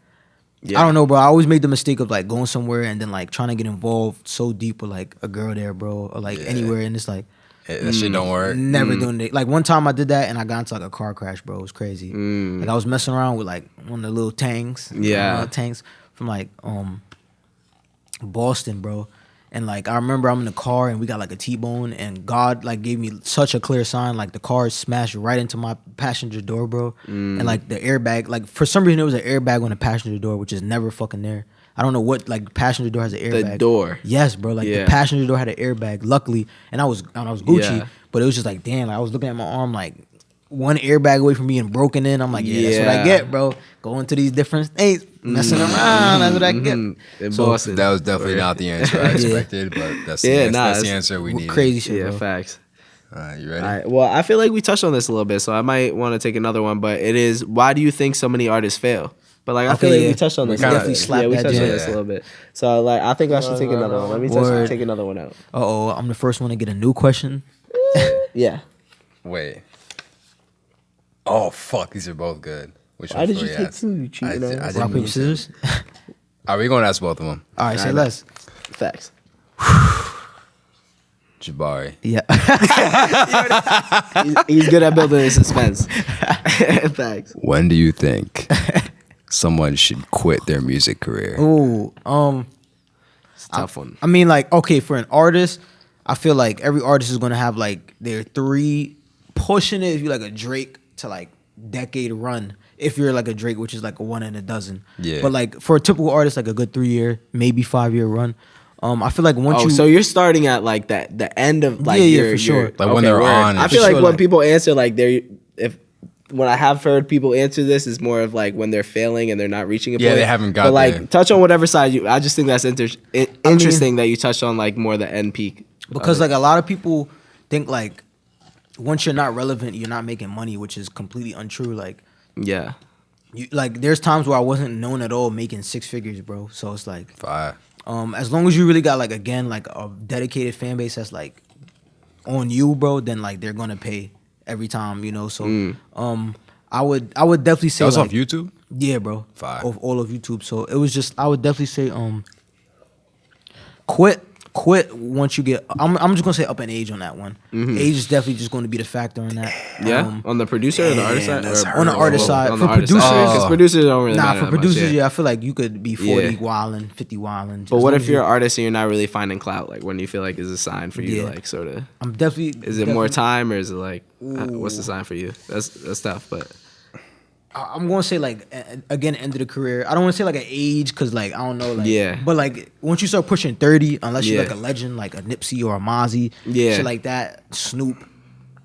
[SPEAKER 2] Yeah.
[SPEAKER 3] I don't know, bro. I always made the mistake of like going somewhere and then like trying to get involved so deep with like a girl there, bro, or like
[SPEAKER 1] Yeah.
[SPEAKER 3] anywhere, and it's like
[SPEAKER 1] That shit don't work.
[SPEAKER 3] never doing it. Like one time I did that and I got into like a car crash, bro. It was crazy. Like I was messing around with like one of the little tanks,
[SPEAKER 2] Yeah.
[SPEAKER 3] tanks from like Boston, bro. And like I remember I'm in the car and we got like a T-bone, and God like gave me such a clear sign. Like the car smashed right into my passenger door, bro. And like the airbag, like for some reason there was an airbag on the passenger door, which is never fucking there. I don't know what like passenger door has an airbag.
[SPEAKER 2] The door.
[SPEAKER 3] Yes, bro. Like
[SPEAKER 2] Yeah.
[SPEAKER 3] the passenger door had an airbag. Luckily, and I was Gucci,
[SPEAKER 2] Yeah.
[SPEAKER 3] but it was just like damn. Like, I was looking at my arm like one airbag away from being broken in. I'm like, yeah, that's what I
[SPEAKER 2] Yeah.
[SPEAKER 3] get, bro. Going to these different states, messing around. That's what I get.
[SPEAKER 2] In
[SPEAKER 3] So,
[SPEAKER 2] Boston.
[SPEAKER 1] That was definitely not the answer I expected, but that's the,
[SPEAKER 2] Yeah,
[SPEAKER 1] answer,
[SPEAKER 2] nah,
[SPEAKER 1] that's the
[SPEAKER 2] it's
[SPEAKER 1] answer we needed.
[SPEAKER 3] Crazy shit,
[SPEAKER 2] Yeah,
[SPEAKER 3] bro.
[SPEAKER 2] facts.
[SPEAKER 1] All right, you ready?
[SPEAKER 2] All right. Well, I feel like we touched on this a little bit, so I might want to take another one. But it is, why do you think so many artists fail? But like I feel
[SPEAKER 3] Okay,
[SPEAKER 2] like
[SPEAKER 3] yeah.
[SPEAKER 2] we touched on
[SPEAKER 1] We
[SPEAKER 2] this.
[SPEAKER 1] kinda-
[SPEAKER 3] definitely slapped
[SPEAKER 2] yeah, we
[SPEAKER 3] that
[SPEAKER 2] touched on
[SPEAKER 3] jam.
[SPEAKER 2] this a
[SPEAKER 1] Yeah.
[SPEAKER 2] little bit. So like I think I should take another one. Let me
[SPEAKER 3] Word.
[SPEAKER 2] take another one out.
[SPEAKER 3] Uh-oh, I'm the first one to get a new question.
[SPEAKER 2] Yeah.
[SPEAKER 1] Wait. Oh fuck, these are both good. Which
[SPEAKER 2] Why
[SPEAKER 1] one
[SPEAKER 2] did
[SPEAKER 1] should
[SPEAKER 2] you
[SPEAKER 1] we
[SPEAKER 2] take
[SPEAKER 1] ask?
[SPEAKER 2] two? You cheating
[SPEAKER 1] I
[SPEAKER 2] on us?
[SPEAKER 1] didn't
[SPEAKER 3] Rock,
[SPEAKER 1] mean
[SPEAKER 3] paper,
[SPEAKER 1] to.
[SPEAKER 3] scissors.
[SPEAKER 1] Are we gonna ask both of them?
[SPEAKER 3] All right, say
[SPEAKER 2] Alright.
[SPEAKER 3] less.
[SPEAKER 2] Facts.
[SPEAKER 1] Jabari.
[SPEAKER 3] Yeah.
[SPEAKER 2] He's good at building suspense. Facts.
[SPEAKER 1] When do you think someone should quit their music career?
[SPEAKER 3] Ooh.
[SPEAKER 2] It's a tough one.
[SPEAKER 3] I mean, like, okay, for an artist, I feel like every artist is gonna have like their 3 pushing it. If you're like a Drake to like decade run, if you're like a Drake, which is like a 1 in a dozen.
[SPEAKER 1] Yeah.
[SPEAKER 3] But like for a typical artist, like a good 3-year, maybe 5-year run. I feel like once
[SPEAKER 2] Oh,
[SPEAKER 3] you
[SPEAKER 2] so you're starting at like the end of like
[SPEAKER 3] Yeah,
[SPEAKER 2] your,
[SPEAKER 3] for sure.
[SPEAKER 1] Like when they're
[SPEAKER 2] word.
[SPEAKER 1] on
[SPEAKER 2] I
[SPEAKER 1] it.
[SPEAKER 2] feel
[SPEAKER 3] For
[SPEAKER 2] like
[SPEAKER 3] sure,
[SPEAKER 2] when
[SPEAKER 3] like-
[SPEAKER 2] people answer like they're if when I have heard people answer this is more of like when they're failing and they're not reaching a
[SPEAKER 1] Yeah,
[SPEAKER 2] point.
[SPEAKER 1] they haven't got
[SPEAKER 2] But like
[SPEAKER 1] there.
[SPEAKER 2] touch on whatever side you. I just think that's interesting that you touched on like more the end peak.
[SPEAKER 3] because like a lot of people think like once you're not relevant, you're not making money, which is completely untrue. Like
[SPEAKER 2] Yeah.
[SPEAKER 3] you like there's times where I wasn't known at all making 6 figures, bro. So it's like
[SPEAKER 1] Five.
[SPEAKER 3] as long as you really got like again like a dedicated fan base that's like on you, bro, then like they're gonna pay every time, you know. So I would definitely say
[SPEAKER 1] That was
[SPEAKER 3] like,
[SPEAKER 1] off YouTube?
[SPEAKER 3] yeah, bro,
[SPEAKER 1] Fire.
[SPEAKER 3] of all of YouTube. So it was just I would definitely say quit. quit once you get. I'm just gonna say up in age on that one. Age is definitely just going to be the factor in that.
[SPEAKER 2] Yeah, on the producer or the artist side?
[SPEAKER 3] On the artist side.
[SPEAKER 2] On
[SPEAKER 3] for
[SPEAKER 2] the artist
[SPEAKER 3] producers,
[SPEAKER 2] side. Because producers don't really matter
[SPEAKER 3] for
[SPEAKER 2] that
[SPEAKER 3] producers,
[SPEAKER 2] much,
[SPEAKER 3] yeah, I feel like you could be 40
[SPEAKER 2] Yeah.
[SPEAKER 3] wilding, 50 wilding.
[SPEAKER 2] But what if you're an artist and you're not really finding clout? Like, when do you feel like is a sign for you
[SPEAKER 3] Yeah.
[SPEAKER 2] to like sort of?
[SPEAKER 3] I'm definitely.
[SPEAKER 2] Is it more time or is it like what's the sign for you? That's tough, but
[SPEAKER 3] I'm gonna say like again, end of the career. I don't want to say like an age because like I don't know, like
[SPEAKER 2] Yeah.
[SPEAKER 3] But like once you start pushing 30, unless you're
[SPEAKER 2] Yeah.
[SPEAKER 3] like a legend, like a Nipsey or a Mozzie,
[SPEAKER 2] Yeah.
[SPEAKER 3] shit like that. Snoop,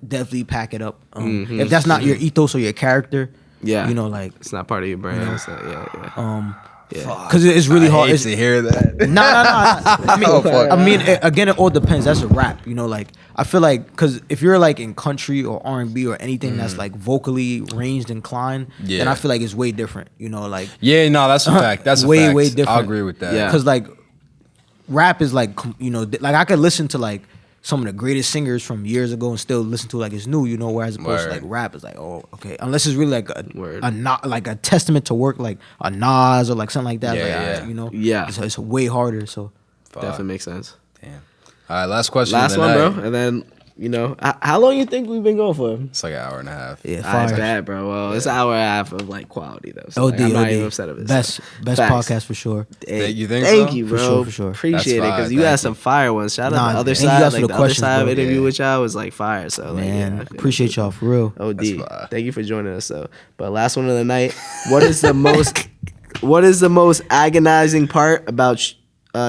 [SPEAKER 3] definitely pack it up. If that's not your ethos or your character,
[SPEAKER 2] yeah,
[SPEAKER 3] you know, like
[SPEAKER 2] it's not part of your brand. So, yeah.
[SPEAKER 3] because it's really hard.
[SPEAKER 1] hate
[SPEAKER 3] It's,
[SPEAKER 1] to hear that.
[SPEAKER 3] No. I mean,
[SPEAKER 1] Oh, fuck.
[SPEAKER 3] again, it all depends. That's a rap, you know. Like I feel like because if you're like in country or R&B or anything that's like vocally ranged and inclined, then
[SPEAKER 1] Yeah.
[SPEAKER 3] I feel like it's way different. You know, like
[SPEAKER 1] Yeah, no, that's a fact. That's a
[SPEAKER 3] way
[SPEAKER 1] fact.
[SPEAKER 3] way different.
[SPEAKER 1] I agree with that.
[SPEAKER 2] Yeah.
[SPEAKER 3] Because like rap is like you know, like I could listen to like some of the greatest singers from years ago and still listen to it like it's new. You know, whereas opposed to
[SPEAKER 1] Word.
[SPEAKER 3] like rap is like okay, unless it's really like
[SPEAKER 2] Word.
[SPEAKER 3] like a testament to work like a Nas or like something like that.
[SPEAKER 1] Yeah,
[SPEAKER 3] like,
[SPEAKER 1] yeah.
[SPEAKER 3] you know,
[SPEAKER 2] Yeah.
[SPEAKER 3] it's way harder. So.
[SPEAKER 2] Definitely makes sense.
[SPEAKER 1] Damn. All right, last question.
[SPEAKER 2] Last
[SPEAKER 1] of the
[SPEAKER 2] one,
[SPEAKER 1] night.
[SPEAKER 2] bro, and then how long you think we've been going for?
[SPEAKER 1] It's like an hour and a half.
[SPEAKER 3] Yeah,
[SPEAKER 2] That's
[SPEAKER 3] fire.
[SPEAKER 2] bad, bro. Well, it's an hour and a half of like quality though. So
[SPEAKER 3] OD,
[SPEAKER 2] like, I'm not
[SPEAKER 3] OD.
[SPEAKER 2] even upset of it.
[SPEAKER 3] Best
[SPEAKER 2] Facts.
[SPEAKER 3] podcast for sure.
[SPEAKER 2] Hey,
[SPEAKER 1] You think
[SPEAKER 2] thank
[SPEAKER 1] so?
[SPEAKER 2] you,
[SPEAKER 3] For
[SPEAKER 2] bro.
[SPEAKER 3] sure, for sure.
[SPEAKER 2] Appreciate it
[SPEAKER 1] That's
[SPEAKER 2] because
[SPEAKER 1] fire.
[SPEAKER 2] you had
[SPEAKER 1] Thank
[SPEAKER 2] some fire ones. Shout out
[SPEAKER 3] Nah,
[SPEAKER 2] the other
[SPEAKER 3] thank you
[SPEAKER 2] side,
[SPEAKER 3] guys for
[SPEAKER 2] like
[SPEAKER 3] the
[SPEAKER 2] the other
[SPEAKER 3] questions,
[SPEAKER 2] side of
[SPEAKER 3] bro.
[SPEAKER 2] interview
[SPEAKER 1] Yeah.
[SPEAKER 2] with y'all was like fire. So like,
[SPEAKER 3] Man,
[SPEAKER 2] yeah,
[SPEAKER 3] appreciate y'all for real.
[SPEAKER 2] OD.
[SPEAKER 1] fire.
[SPEAKER 2] Thank you for joining us. So, but last one of the night. What is the most agonizing part about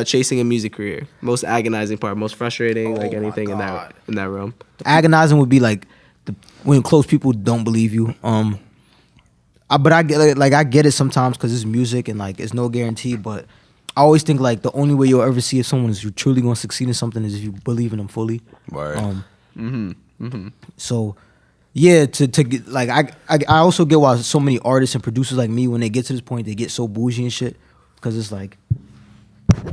[SPEAKER 2] chasing a music career? Most agonizing part, most frustrating, like anything in that realm.
[SPEAKER 3] Agonizing would be like when close people don't believe you. But I get I get it sometimes because it's music and like it's no guarantee. But I always think like the only way you'll ever see if someone is truly going to succeed in something is if you believe in them fully.
[SPEAKER 1] Word.
[SPEAKER 3] So yeah, to get like I also get why so many artists and producers like me when they get to this point they get so bougie and shit because it's like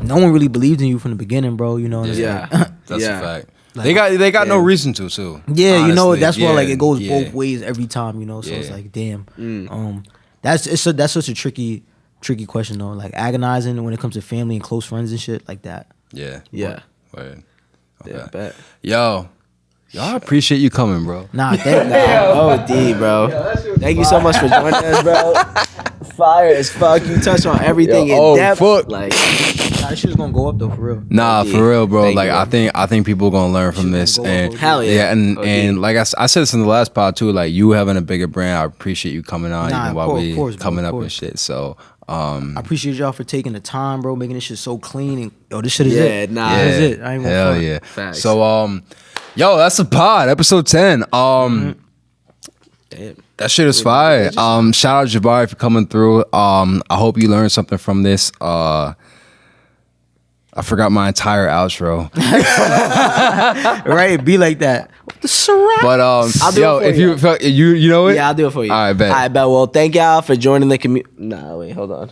[SPEAKER 3] no one really believed in you from the beginning, bro. You know. And it's
[SPEAKER 2] Yeah.
[SPEAKER 3] like-
[SPEAKER 1] That's
[SPEAKER 2] Yeah.
[SPEAKER 1] a fact.
[SPEAKER 3] Like-
[SPEAKER 1] they got no
[SPEAKER 2] Yeah.
[SPEAKER 1] reason to too.
[SPEAKER 3] Yeah, you know
[SPEAKER 1] honestly.
[SPEAKER 3] that's why like
[SPEAKER 1] Yeah,
[SPEAKER 3] it goes
[SPEAKER 1] yeah.
[SPEAKER 3] both ways every time, you know. So it's
[SPEAKER 1] Yeah.
[SPEAKER 3] like, damn, that's such a tricky question though. Like agonizing when it comes to family and close friends and shit like that.
[SPEAKER 1] Yeah.
[SPEAKER 2] Yeah.
[SPEAKER 1] Word. Okay.
[SPEAKER 2] Yeah, bet.
[SPEAKER 1] Yo, I appreciate you coming, bro.
[SPEAKER 3] Nah, thank
[SPEAKER 2] OD, bro. Thank you so much for joining us, bro. Fire as fuck. You touched on everything
[SPEAKER 1] Yo,
[SPEAKER 2] in depth.
[SPEAKER 1] fuck.
[SPEAKER 2] Like,
[SPEAKER 3] that shit's gonna go up though for real.
[SPEAKER 1] Nah,
[SPEAKER 2] OD.
[SPEAKER 1] for real, bro.
[SPEAKER 2] Thank
[SPEAKER 1] like
[SPEAKER 2] you,
[SPEAKER 1] I think people gonna learn from this,
[SPEAKER 3] gonna go
[SPEAKER 1] and
[SPEAKER 3] up,
[SPEAKER 2] Hell yeah.
[SPEAKER 1] and
[SPEAKER 2] OD.
[SPEAKER 1] and like I said this in the last pod too. Like you having a bigger brand, I appreciate you coming on
[SPEAKER 3] Nah,
[SPEAKER 1] even
[SPEAKER 3] of
[SPEAKER 1] while
[SPEAKER 3] course,
[SPEAKER 1] we
[SPEAKER 3] of course, bro,
[SPEAKER 1] coming
[SPEAKER 3] of
[SPEAKER 1] up and
[SPEAKER 3] course.
[SPEAKER 1] shit. So
[SPEAKER 3] I appreciate y'all for taking the time, bro, making this shit so clean and yo, this shit is
[SPEAKER 2] Yeah,
[SPEAKER 3] it.
[SPEAKER 2] nah.
[SPEAKER 3] This is it. I ain't gonna
[SPEAKER 1] hell
[SPEAKER 3] front.
[SPEAKER 1] yeah.
[SPEAKER 2] Facts.
[SPEAKER 1] So yo, that's a pod, episode 10.
[SPEAKER 2] damn.
[SPEAKER 1] That shit is fire. Shout out Jabari for coming through. I hope you learned something from this. I forgot my entire outro.
[SPEAKER 3] Right, be like that. The Ciroc.
[SPEAKER 1] But
[SPEAKER 2] I'll do
[SPEAKER 1] yo,
[SPEAKER 2] it for
[SPEAKER 1] if
[SPEAKER 2] you.
[SPEAKER 1] you know it?
[SPEAKER 2] Yeah, I'll do it for you.
[SPEAKER 1] All right, bet.
[SPEAKER 2] All right, bet. Well, thank y'all for joining the community. Nah, wait, hold on.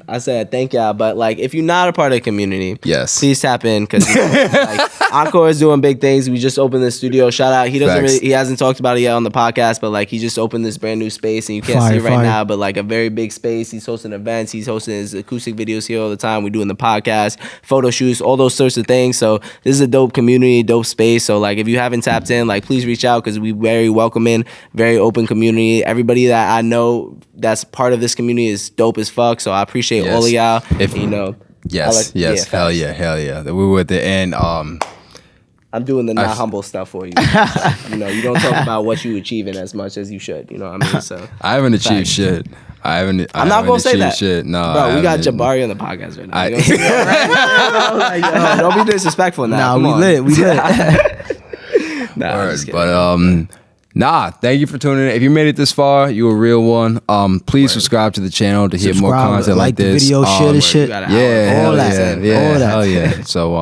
[SPEAKER 2] I said thank y'all, but like, if you're not a part of the community,
[SPEAKER 1] Yes.
[SPEAKER 2] please tap in because like, Encore is doing big things. We just opened the studio. Shout out. He
[SPEAKER 1] Facts.
[SPEAKER 2] he hasn't talked about it yet on the podcast, but like, he just opened this brand new space, and you can't
[SPEAKER 3] Fire,
[SPEAKER 2] see it right
[SPEAKER 3] fire.
[SPEAKER 2] now, but like a very big space. He's hosting events. He's hosting his acoustic videos here all the time. We're doing the podcast, photo shoots, all those sorts of things. So this is a dope community, dope space. So like, if you haven't tapped in, like, please reach out because we very welcoming, very open community. Everybody that I know that's part of this community is dope as fuck. So I appreciate all of y'all.
[SPEAKER 1] If-
[SPEAKER 2] you know,
[SPEAKER 1] Yes,
[SPEAKER 2] I like-
[SPEAKER 1] yes,
[SPEAKER 2] yeah,
[SPEAKER 1] hell yeah. We're with it. And
[SPEAKER 2] I'm doing the not humble stuff for you. You know, you don't talk about what you achieving as much as you should. You know what I mean? So
[SPEAKER 1] I haven't achieved
[SPEAKER 2] Facts.
[SPEAKER 1] shit. I'm
[SPEAKER 2] I'm not gonna say that.
[SPEAKER 1] Shit. No,
[SPEAKER 2] bro, we got
[SPEAKER 1] haven't.
[SPEAKER 2] Jabari on the podcast right now.
[SPEAKER 1] I-
[SPEAKER 2] You know what I'm saying? Right? Like, yo, don't be disrespectful now.
[SPEAKER 3] Nah,
[SPEAKER 2] Come
[SPEAKER 3] we
[SPEAKER 2] on.
[SPEAKER 3] lit. We lit.
[SPEAKER 2] Nah, I'm
[SPEAKER 1] Word,
[SPEAKER 2] just kidding.
[SPEAKER 1] but thank you for tuning in. If you made it this far, you a real one. Please subscribe to the channel to hear more
[SPEAKER 3] Subscribe,
[SPEAKER 1] content
[SPEAKER 3] like
[SPEAKER 1] like
[SPEAKER 3] the
[SPEAKER 1] this.
[SPEAKER 3] video, share the shit.
[SPEAKER 2] You got an
[SPEAKER 1] Yeah,
[SPEAKER 2] hour.
[SPEAKER 1] hell
[SPEAKER 3] All
[SPEAKER 1] yeah,
[SPEAKER 3] that.
[SPEAKER 1] yeah,
[SPEAKER 3] All that.
[SPEAKER 1] hell yeah. So,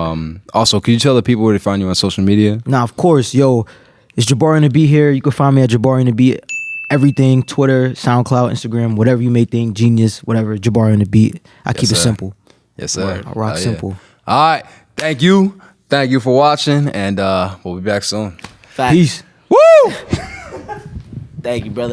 [SPEAKER 1] also, can you tell the people where to find you on social media?
[SPEAKER 3] Now, of course, yo, it's Jabari on the Beat here. You can find me at Jabari on the Beat. Everything, Twitter, SoundCloud, Instagram, whatever you may think, Genius, whatever, Jabari on the Beat. I keep it
[SPEAKER 1] sir.
[SPEAKER 3] simple.
[SPEAKER 1] Yes, sir.
[SPEAKER 3] I rock
[SPEAKER 1] Hell yeah.
[SPEAKER 3] simple.
[SPEAKER 1] All right, thank you for watching, and we'll be back soon.
[SPEAKER 2] Facts.
[SPEAKER 3] Peace.
[SPEAKER 1] Woo!
[SPEAKER 2] Thank you, brother.